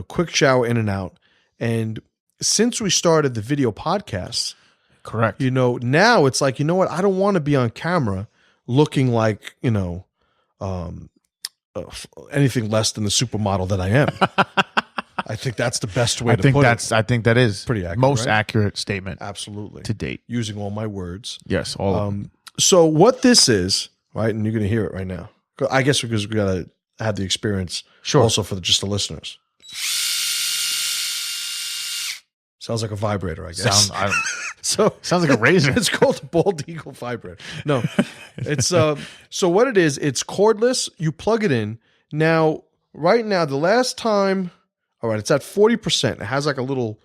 Quick shower in and out. And since we started the video podcasts, correct. Now it's like, what? I don't want to be on camera looking like, anything less than the supermodel that I am. I think that's the best way to put it. I think that is pretty accurate, most right? accurate statement. Absolutely. To date. Using all my words. Yes, all of them. So what this is, right, and you're going to hear it right now. I guess because we got to have the experience also for just the listeners. Sounds like a vibrator, I guess. Sounds like a razor. It's called a bald eagle vibrator. No, it's so what it is. It's cordless. You plug it in. Now, right now, the last time All right, it's at 40%. It has like a little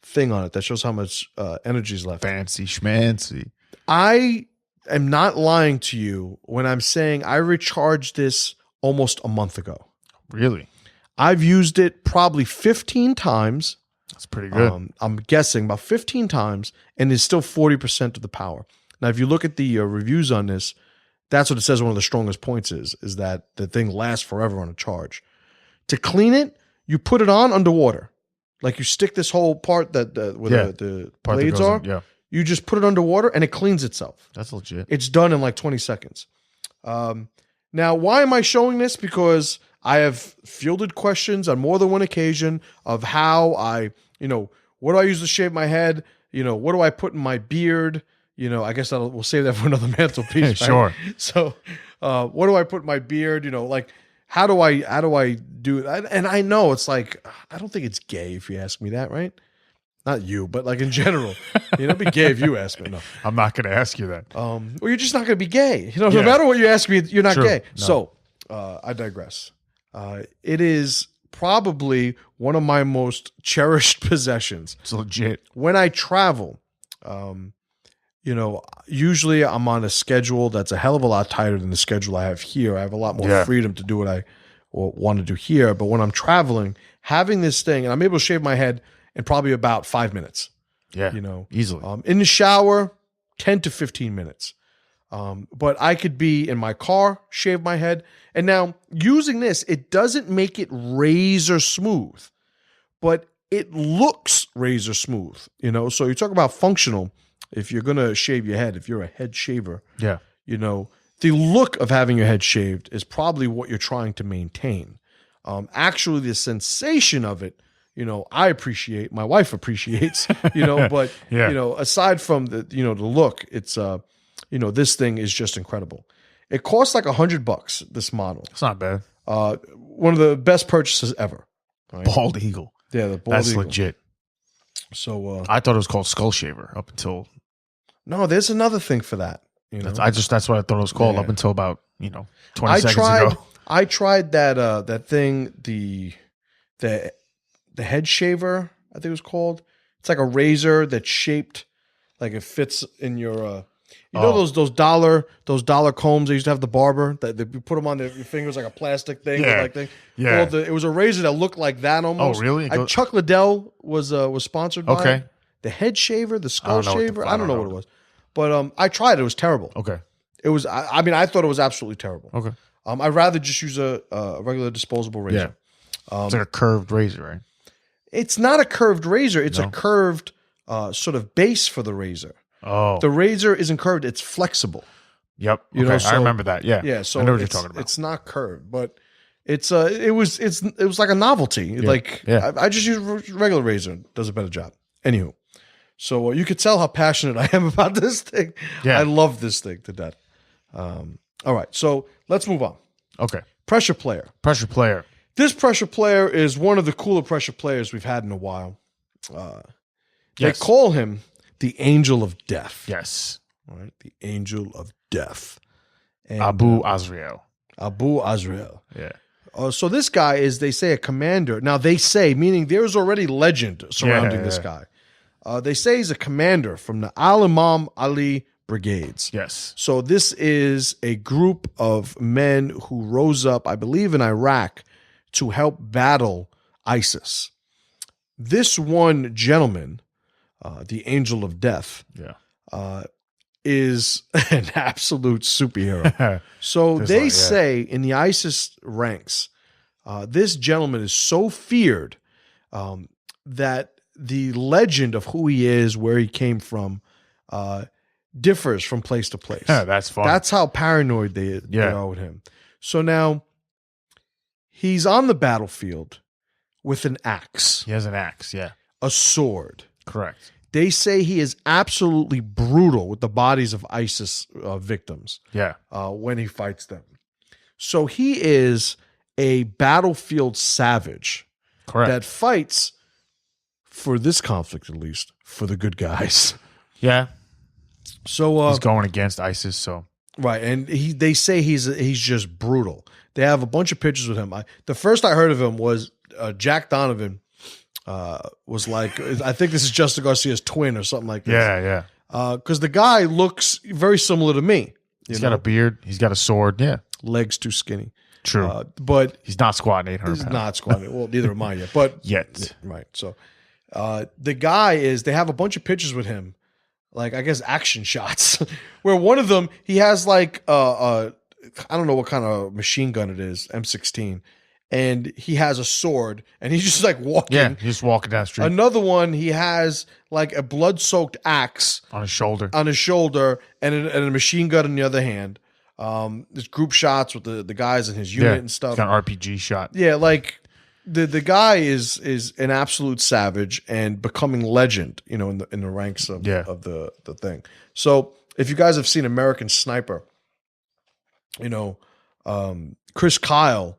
thing on it that shows how much energy is left. Fancy schmancy. I am not lying to you when I'm saying I recharged this almost a month ago. Really? I've used it probably 15 times. That's pretty good. I'm guessing about 15 times, and it's still 40% of the power. Now, if you look at the reviews on this, that's what it says one of the strongest points is that the thing lasts forever on a charge. To clean it, you put it on underwater. Like you stick this whole part where the Part that blades goes are. in, yeah. You just put it underwater, and it cleans itself. That's legit. It's done in like 20 seconds. Now, why am I showing this? Because I have fielded questions on more than one occasion of how what do I use to shave my head? What do I put in my beard? I guess we'll save that for another mantelpiece. Right? Sure. So, what do I put in my beard? Like, how do I do it? And I know it's like, I don't think it's gay if you ask me that, right? Not you, but like in general, it'd be gay if you ask me. No, I'm not going to ask you that. well, you're just not going to be gay. No matter what you ask me, you're not True. gay. No. So, I digress. It is probably one of my most cherished possessions. It's legit. When I travel, usually I'm on a schedule that's a hell of a lot tighter than the schedule I have here. I have a lot more freedom to do what I want to do here. But when I'm traveling, having this thing, and I'm able to shave my head in probably about 5 minutes. Yeah, easily. In the shower, 10 to 15 minutes. But I could be in my car, shave my head. And now using this, it doesn't make it razor smooth, but it looks razor smooth, So you talk about functional. If you're going to shave your head, if you're a head shaver, yeah, the look of having your head shaved is probably what you're trying to maintain. Actually, the sensation of it, I appreciate, my wife appreciates, but, aside from the look, it's, this thing is just incredible. It costs like $100, this model. It's not bad. One of the best purchases ever. Right? Bald Eagle. Yeah, the Bald That's Eagle. legit. So I thought it was called Skull Shaver up until. No, there's another thing for that. That's what I thought it was called up until about 20 seconds ago. I tried that thing, the head shaver, I think it was called. It's like a razor that's shaped like it fits in your those dollar combs they used to have the barber that you put them on your fingers like a plastic thing. Yeah. It was a razor that looked like that almost. Oh, really? Chuck Liddell was sponsored by Okay. The head shaver, the skull shaver. I don't know what it was. But I tried it. It was terrible. Okay. It was. I thought it was absolutely terrible. Okay. I'd rather just use a regular disposable razor. Yeah. It's like a curved razor, right? It's not a curved razor. It's a curved sort of base for the razor. Oh. The razor isn't curved. It's flexible. Yep. I remember that. Yeah. Yeah. So I know what you're talking about. It's not curved, but it was like a novelty. I just use regular razor. It does a better job. Anywho. So you could tell how passionate I am about this thing. Yeah. I love this thing to death. All right, so let's move on. Okay. Pressure player. Pressure player. This pressure player is one of the cooler pressure players we've had in a while. They call him the Angel of Death. Yes. All right, the Angel of Death. And, Abu Azrael. Abu Azrael. Yeah. So this guy is, they say, a commander. Now they say, meaning there's already legend surrounding this guy. They say he's a commander from the Al-Imam Ali Brigades. Yes. So this is a group of men who rose up, I believe, in Iraq to help battle ISIS. This one gentleman, the Angel of Death, is an absolute superhero. So they say in the ISIS ranks, this gentleman is so feared that the legend of who he is, where he came from, differs from place to place. That's fun. That's how paranoid they are with him. So now he's on the battlefield with an axe. He has an axe, yeah. A sword. Correct. They say he is absolutely brutal with the bodies of ISIS victims. Yeah. When he fights them. So he is a battlefield savage. Correct. That fights, for this conflict at least, for the good guys. Yeah. So he's going against ISIS, so right, and they say he's just brutal. They have a bunch of pictures with him. The first I heard of him was Jack Donovan was like, I think this is Justin Garcia's twin or something like this. Yeah, yeah. Because the guy looks very similar to me. He's got a beard. He's got a sword. Yeah. Legs too skinny. True. But he's not squatting 800 he's pounds. not squatting. Well, neither am I yet. But Yet. right. So the guy they have a bunch of pictures with him, like I guess action shots, where one of them, he has like I don't know what kind of machine gun it is, M16. And he has a sword, and he's just like walking. Yeah, he's just walking down the street. Another one, he has like a blood-soaked axe on his shoulder, and a machine gun in the other hand. There's group shots with the guys in his unit and stuff. He's got an RPG shot. Yeah, like the guy is an absolute savage and becoming legend, you know, in the ranks of the thing. So if you guys have seen American Sniper, you know, Chris Kyle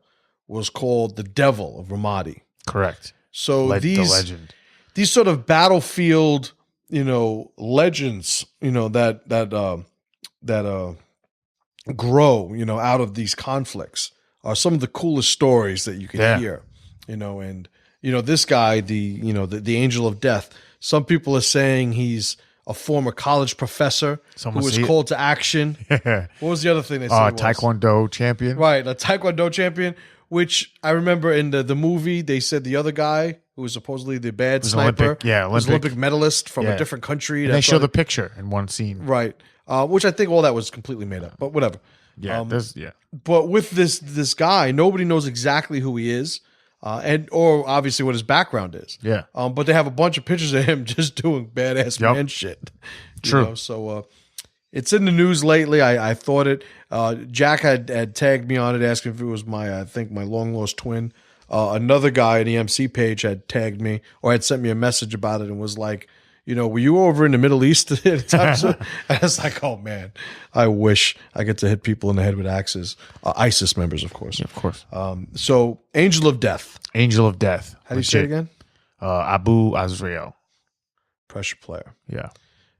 was called the Devil of Ramadi. Correct. So the legend. These sort of battlefield, you know, legends, you know, that grow, you know, out of these conflicts are some of the coolest stories that you can hear, you know. And you know, this guy, the Angel of Death. Some people are saying he's a former college professor who was called to action. What was the other thing they said? Taekwondo champion. Right, a Taekwondo champion, which I remember in the movie, they said the other guy who was supposedly the bad sniper was an Olympic medalist from a different country. And they show the picture in one scene. Right, which I think all that was completely made up, but whatever. Yeah, But with this guy, nobody knows exactly who he is. Or obviously what his background is. Yeah. But they have a bunch of pictures of him just doing badass man shit. True. You know? So it's in the news lately. I thought it. Jack had tagged me on it, asking if it was my long lost twin. Another guy on the MC page had tagged me or had sent me a message about it and was like, you know, were you over in the Middle East at the time? So I was like, oh man, I wish I get to hit people in the head with axes. ISIS members, of course. Yeah, of course. So Angel of Death. Angel of Death. How do you say it again? Abu Azrael. Pressure player. Yeah.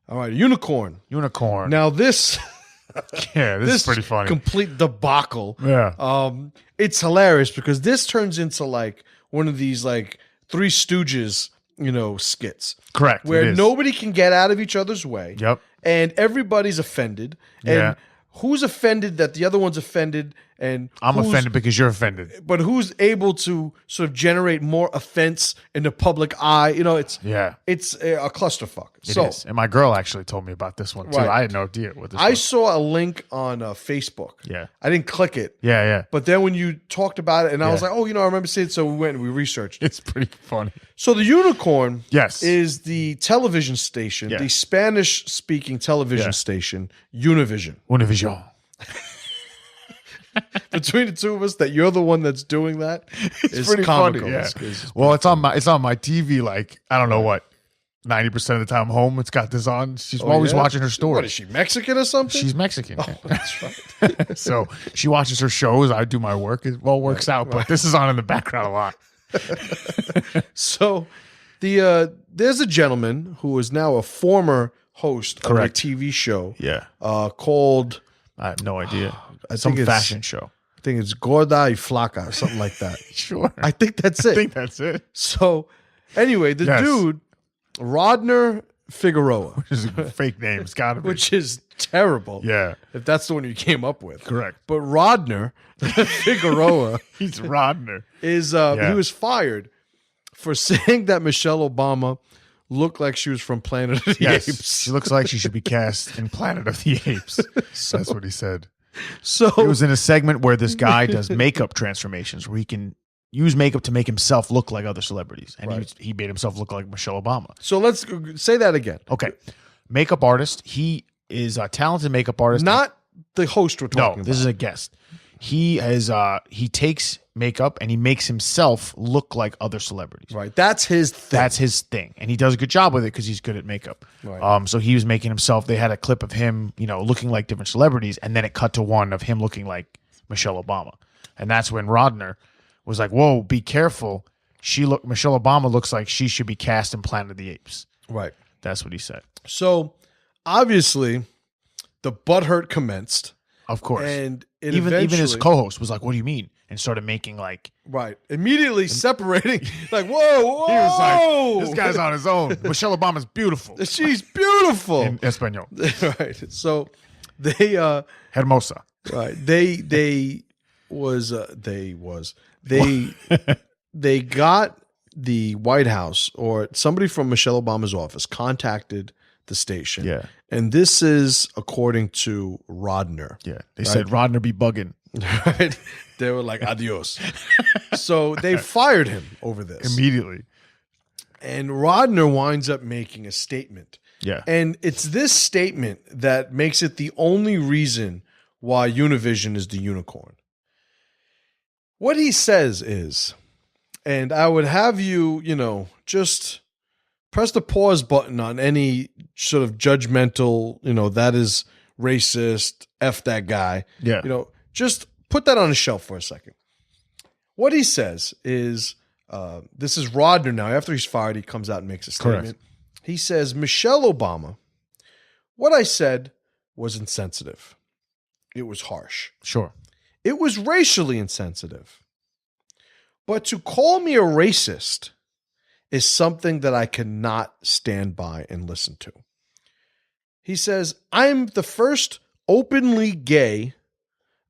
All right. Unicorn. Now this. This is pretty funny. Complete debacle. Yeah. It's hilarious because this turns into like one of these like Three Stooges, you know, skits. Correct. Where nobody can get out of each other's way. Yep. And everybody's offended. And who's offended that the other one's offended? And I'm offended because you're offended. But who's able to sort of generate more offense in the public eye? You know, it's a clusterfuck. It is. And my girl actually told me about this one too. Right. I had no idea what this was. I saw a link on Facebook. Yeah. I didn't click it. Yeah. But then when you talked about it, and I was like, oh, you know, I remember seeing it. So we went and we researched it. It's pretty funny. So the Unicorn is the television station, Yeah. the Spanish-speaking television station, Univision. Between the two of us, that you're the one that's doing that is pretty comical. funny. Yeah. It's on my TV. Like I don't know what 90% of the time home. It's got this on. She's always watching her story. What is she, Mexican or something? She's Mexican. Oh, that's right. So she watches her shows. I do my work. It all works out. But this is on in the background a lot. So there's a gentleman who is now a former host of a TV show. Yeah. Called. I have no idea. Some fashion show. I think it's Gorda y Flaca, something like that. Sure. I think that's it. I think that's it. So, anyway, the dude, Rodner Figueroa. Which is a fake name. It's got to be. Which is terrible. Yeah. If that's the one you came up with. Correct. But Rodner Figueroa. He's Rodner. He was fired for saying that Michelle Obama looked like she was from Planet of the Apes. She looks like she should be cast in Planet of the Apes. That's what he said. So it was in a segment where this guy does makeup transformations where he can use makeup to make himself look like other celebrities. And he made himself look like Michelle Obama. So let's say that again. Okay. Makeup artist. He is a talented makeup artist. Not the host we're talking about. No, this is a guest. He takes makeup and he makes himself look like other celebrities. Right. That's his thing. And he does a good job with it because he's good at makeup. Right. So he was making himself, they had a clip of him, you know, looking like different celebrities, and then it cut to one of him looking like Michelle Obama. And that's when Rodner was like, whoa, be careful. Michelle Obama looks like she should be cast in Planet of the Apes. Right. That's what he said. So obviously the butthurt commenced. Of course. And even his co-host was like, what do you mean? and started making like Right. Immediately separating. Like, whoa, whoa. he was like, this guy's on his own. Michelle Obama's beautiful She's beautiful. in Espanol. Right. So they Hermosa. right. They got the White House, or somebody from Michelle Obama's office contacted the station. Yeah. And this is according to Rodner. Yeah. They said Rodner be bugging. Right. They were like, adios. So they fired him over this. Immediately. And Rodner winds up making a statement. Yeah. And it's this statement that makes it the only reason why Univision is the unicorn. What he says is, and I would have you, just press the pause button on any sort of judgmental, that is racist, F that guy. Yeah. Just put that on a shelf for a second. What he says is, this is Rodner now. After he's fired, he comes out and makes a statement. Correct. He says, Michelle Obama, what I said was insensitive. It was harsh. Sure. It was racially insensitive. But to call me a racist is something that I cannot stand by and listen to. He says, I'm the first openly gay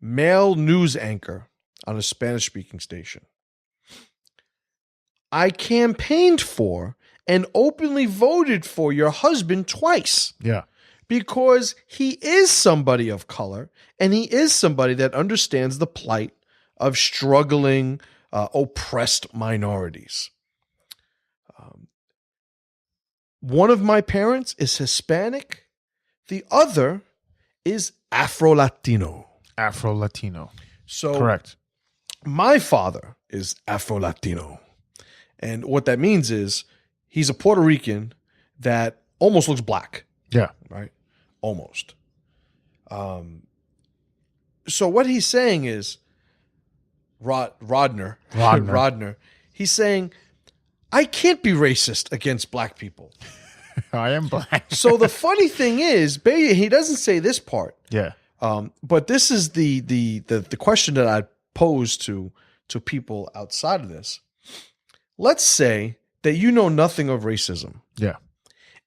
male news anchor on a Spanish-speaking station. I campaigned for and openly voted for your husband twice. Yeah. Because he is somebody of color, and he is somebody that understands the plight of struggling, oppressed minorities. One of my parents is Hispanic. The other is Afro-Latino. Afro-Latino. So correct. My father is Afro-Latino. And what that means is he's a Puerto Rican that almost looks black. Yeah. Right? Almost. So what he's saying is, Rodner, he's saying, I can't be racist against black people. I am black. So the funny thing is, he doesn't say this part. Yeah. But this is the question that I pose to people outside of this. Let's say that you know nothing of racism. Yeah.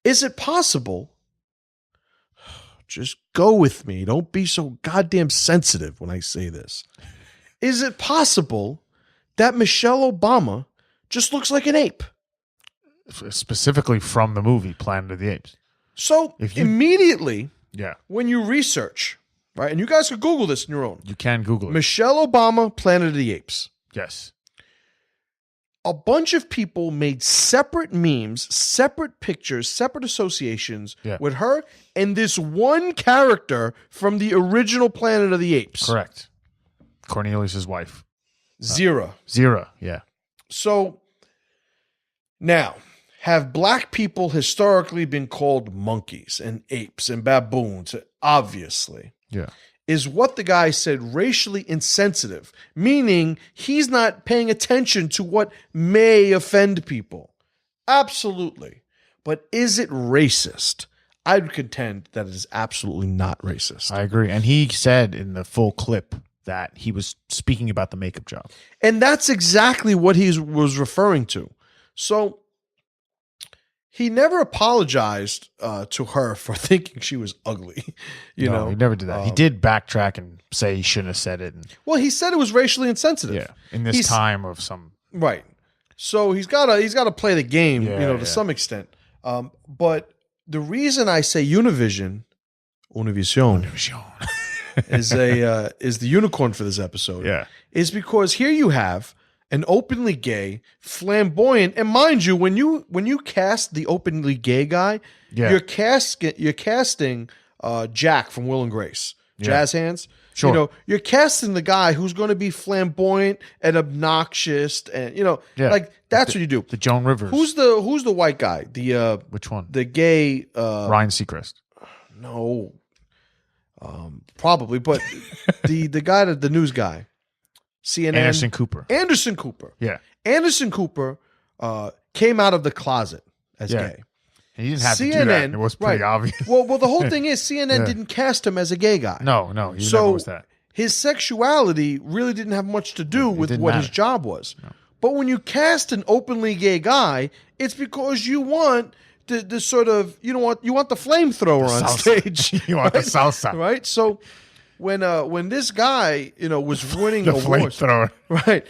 Is it possible? Just go with me. Don't be so goddamn sensitive when I say this. Is it possible that Michelle Obama just looks like an ape? Specifically from the movie Planet of the Apes. So immediately, yeah, when you research, right, and you guys can Google this on your own. You can Google it. Michelle Obama, Planet of the Apes. Yes. A bunch of people made separate memes, separate pictures, separate associations with her and this one character from the original Planet of the Apes. Correct. Cornelius' wife. Zira. Yeah. So now, have black people historically been called monkeys and apes and baboons? Obviously. Yeah. Is what the guy said racially insensitive, meaning he's not paying attention to what may offend people. Absolutely. But is it racist? I would contend that it is absolutely not racist. I agree. And he said in the full clip that he was speaking about the makeup job. And that's exactly what he was referring to. So he never apologized to her for thinking she was ugly. You know, he never did that. He did backtrack and say he shouldn't have said it. Well, he said it was racially insensitive. Yeah, in this time of some right. So he's got to play the game, to some extent. But the reason I say Univision is the unicorn for this episode. Yeah, is because here you have an openly gay, flamboyant, and mind you, when you cast the openly gay guy, you're casting Jack from Will and Grace, Jazz Hands. Sure. You're casting the guy who's going to be flamboyant and obnoxious, and like that's what you do. The Joan Rivers. Who's the white guy? The which one? The gay Ryan Seacrest. No, probably, but the guy, the news guy. CNN. Anderson Cooper. Yeah. Anderson Cooper came out of the closet as gay. And he didn't have to do that. It was pretty obvious. Well, the whole thing is CNN didn't cast him as a gay guy. No, he never was that. his sexuality really didn't have much to do with what his job was. No. But when you cast an openly gay guy, it's because you want the sort of you want the flamethrower on stage. You want the salsa, right? So when this guy was winning the awards, flamethrower, right?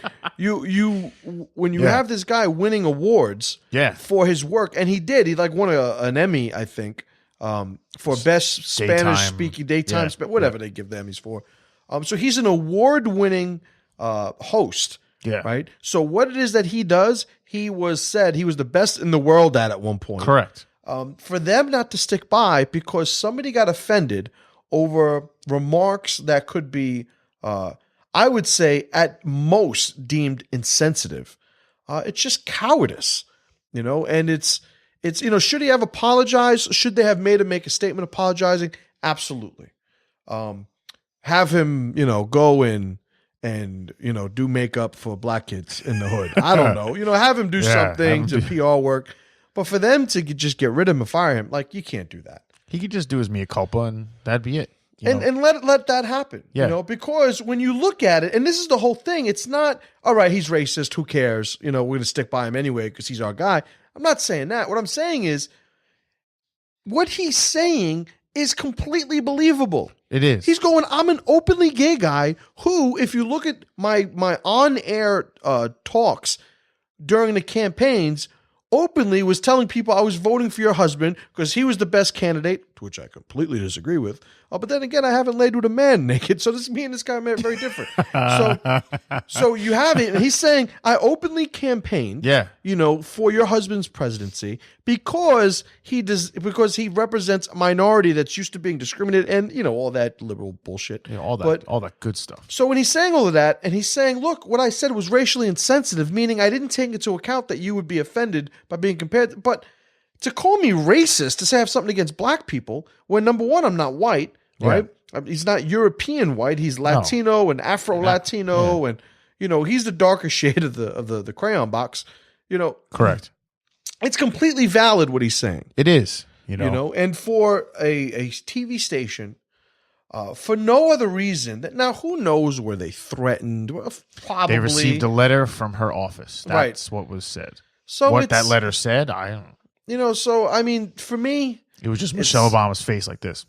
When you have this guy winning awards, for his work, and he won an Emmy, I think, for best Spanish speaking daytime, whatever they give the Emmys for. So he's an award-winning host. Yeah. Right. So what it is that he does, he was the best in the world at one point. Correct. For them not to stick by because somebody got offended over remarks that could be, I would say, at most deemed insensitive. It's just cowardice, and it's should he have apologized? Should they have made him make a statement apologizing? Absolutely. Have him, go in and, do makeup for black kids in the hood. I don't know. Have him do something to PR work. But for them to just get rid of him and fire him, you can't do that. He could just do his mea culpa and that'd be it. And let that happen. Because when you look at it, and this is the whole thing, it's not, all right, he's racist, who cares? We're going to stick by him anyway because he's our guy. I'm not saying that. What I'm saying is what he's saying is completely believable. It is. He's going, I'm an openly gay guy who, if you look at my on-air talks during the campaigns, openly was telling people I was voting for your husband because he was the best candidate, to which I completely disagree with. But then again, I haven't laid with a man naked, so me and this guy are very different. So you have it. And he's saying, I openly campaigned, for your husband's presidency because he represents a minority that's used to being discriminated and, all that liberal bullshit. All that good stuff. So when he's saying all of that, and he's saying, look, what I said was racially insensitive, meaning I didn't take into account that you would be offended by being compared. But to call me racist, to say I have something against black people, when number one, I'm not white. Right? He's not European white. He's Latino and Afro-Latino, and he's the darker shade of the crayon box. Correct. It's completely valid what he's saying. It is. And for a TV station, for no other reason that now who knows where they threatened? Probably they received a letter from her office. That's what was said. So what that letter said, I don't. So I mean, for me, it was just Michelle Obama's face like this.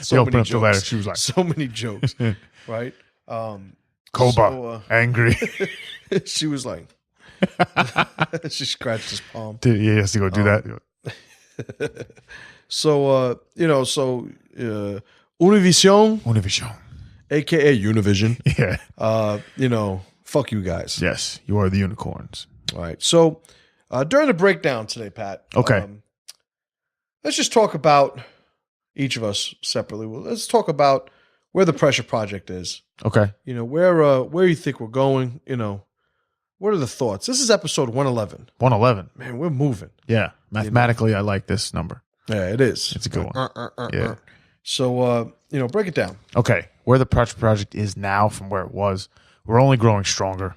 She opened up the letter. She was like, so many jokes, right? Koba, angry. She was like, she scratched his palm. He has to go do that. So, Univision, aka Univision. Yeah. Fuck you guys. Yes, you are the unicorns. All right. So, during the breakdown today, Pat. Okay. Let's just talk about each of us separately. Well, let's talk about where the Pressure Project is. Okay. Where you think we're going. What are the thoughts? This is episode 111. 111. Man, we're moving. Yeah. Mathematically, I like this number. Yeah, it is. It's a good one. Yeah. So, break it down. Okay. Where the Pressure Project is now from where it was, we're only growing stronger.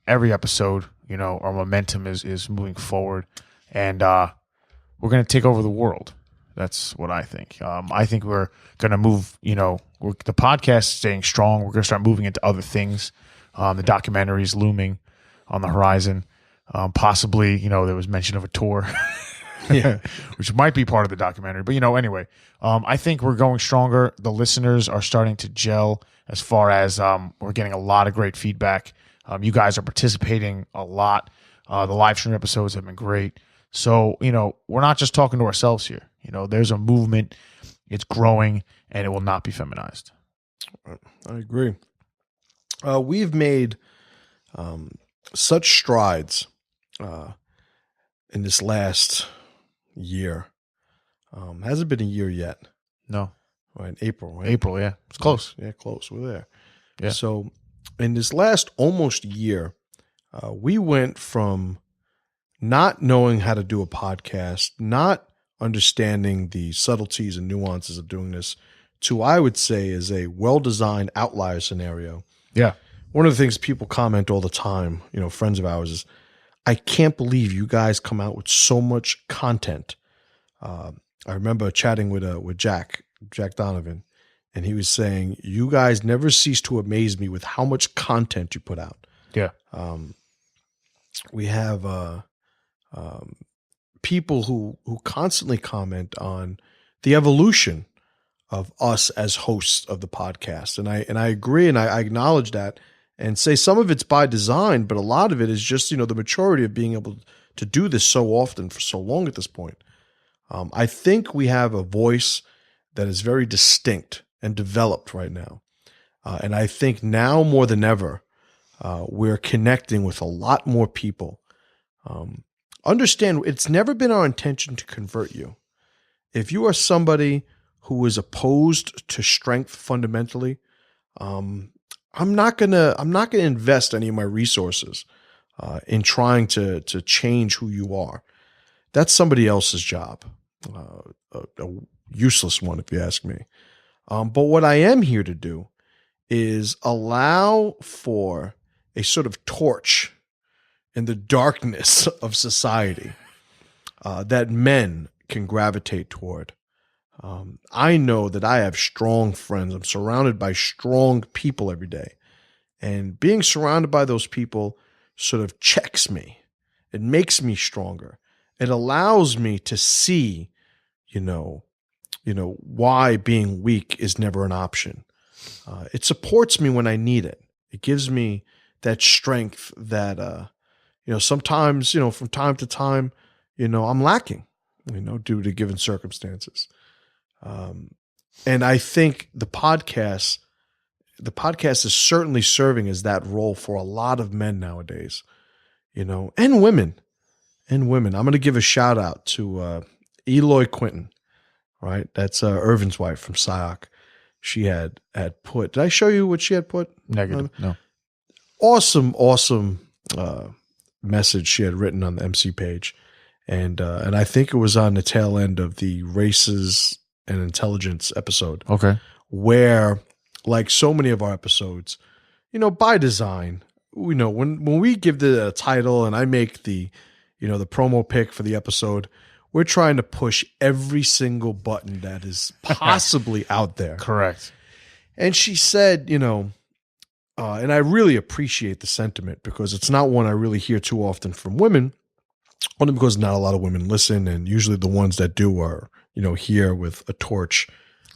Every episode, our momentum is moving forward. And we're going to take over the world. That's what I think. I think we're going to move, the podcast is staying strong. We're going to start moving into other things. The documentary is looming on the horizon. Possibly, there was mention of a tour, which might be part of the documentary. But, anyway, I think we're going stronger. The listeners are starting to gel as far as we're getting a lot of great feedback. You guys are participating a lot. The live stream episodes have been great. So, we're not just talking to ourselves here. There's a movement. It's growing, and it will not be feminized. I agree. We've made such strides in this last year. Hasn't been a year yet. No. Right, April, right? April, yeah. It's close. Yeah, close. We're there. Yeah. So in this last almost year, we went from not knowing how to do a podcast, not understanding the subtleties and nuances of doing this, to I would say is a well-designed outlier scenario. Yeah. One of the things people comment all the time, friends of ours, is I can't believe you guys come out with so much content. I remember chatting with Jack Donovan, and he was saying, "You guys never cease to amaze me with how much content you put out." Yeah. We have people who constantly comment on the evolution of us as hosts of the podcast, and I agree, and I acknowledge that, and say some of it's by design, but a lot of it is just the maturity of being able to do this so often for so long at this point. I think we have a voice that is very distinct and developed right now, and I think now more than ever, we're connecting with a lot more people. Understand, it's never been our intention to convert you. If you are somebody who is opposed to strength fundamentally, I'm not gonna invest any of my resources in trying to change who you are. That's somebody else's job, a useless one, if you ask me. But what I am here to do is allow for a sort of torch in the darkness of society that men can gravitate toward. I know that I have strong friends. I'm surrounded by strong people every day. And being surrounded by those people sort of checks me. It makes me stronger. It allows me to see, why being weak is never an option. It supports me when I need it. It gives me that strength that, sometimes, from time to time, I'm lacking, due to given circumstances. And I think the podcast is certainly serving as that role for a lot of men nowadays, and women. I'm going to give a shout out to Eloy Quinton, right? That's Irvin's wife from SIOC. She had put, did I show you what she had put? Negative. No. Awesome message she had written on the MC page. And I think it was on the tail end of the races and intelligence episode. Okay. Where, like so many of our episodes, by design, when we give the title and I make the promo pic for the episode, we're trying to push every single button that is possibly out there. Correct. And she said, and I really appreciate the sentiment because it's not one I really hear too often from women, only because not a lot of women listen, and usually the ones that do are, here with a torch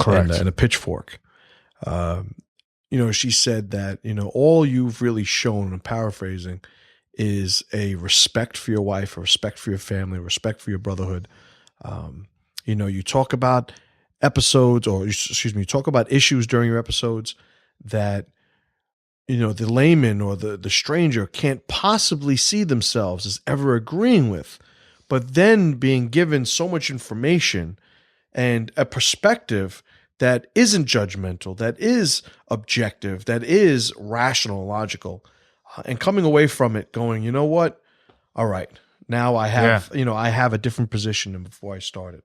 and a pitchfork. She said that, all you've really shown, I'm paraphrasing, is a respect for your wife, a respect for your family, a respect for your brotherhood. You talk about episodes, you talk about issues during your episodes that, the layman or the stranger can't possibly see themselves as ever agreeing with, but then being given so much information and a perspective that isn't judgmental, that is objective, that is rational, logical, and coming away from it going, you know what? All right, now I have, I have a different position than before I started.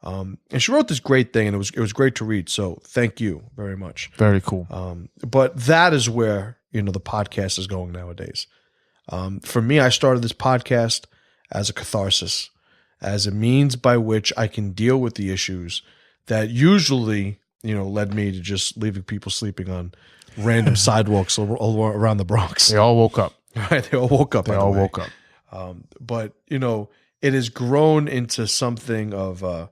And she wrote this great thing, and it was great to read. So thank you very much. Very cool. But that is where, the podcast is going nowadays. For me, I started this podcast as a catharsis, as a means by which I can deal with the issues that usually, led me to just leaving people sleeping on random sidewalks all around the Bronx. They all woke up. Right. They all woke up. They all woke up. But, it has grown into something of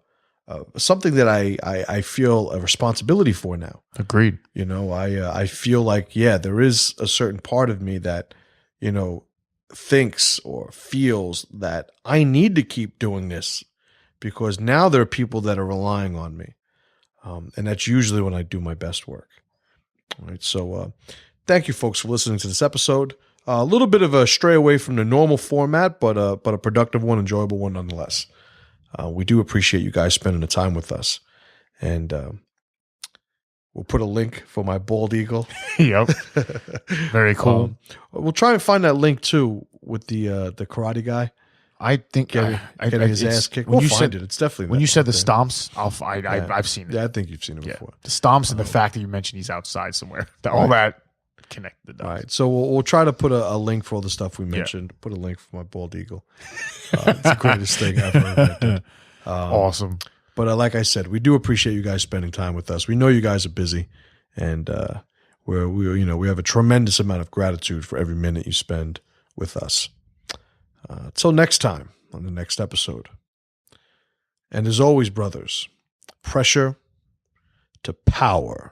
something that I feel a responsibility for now. Agreed. I feel like, there is a certain part of me that, thinks or feels that I need to keep doing this because now there are people that are relying on me. And that's usually when I do my best work. All right. So thank you folks for listening to this episode. A little bit of a stray away from the normal format, but a productive one, enjoyable one nonetheless. We do appreciate you guys spending the time with us. And we'll put a link for my bald eagle. Yep. Very cool. We'll try and find that link too with the karate guy. I think getting his ass kicked. We'll find it. It's definitely when you said the thing. stomps. I've seen it. Yeah, I think you've seen it before. The stomps and the fact that you mentioned he's outside somewhere. All that connect the dots. All right. So we'll try to put a link for all the stuff we mentioned. Put a link for my bald eagle. It's the greatest thing ever invented. Awesome. But like I said, we do appreciate you guys spending time with us. We know you guys are busy, and we have a tremendous amount of gratitude for every minute you spend with us. Till next time on the next episode. And as always, brothers, pressure to power.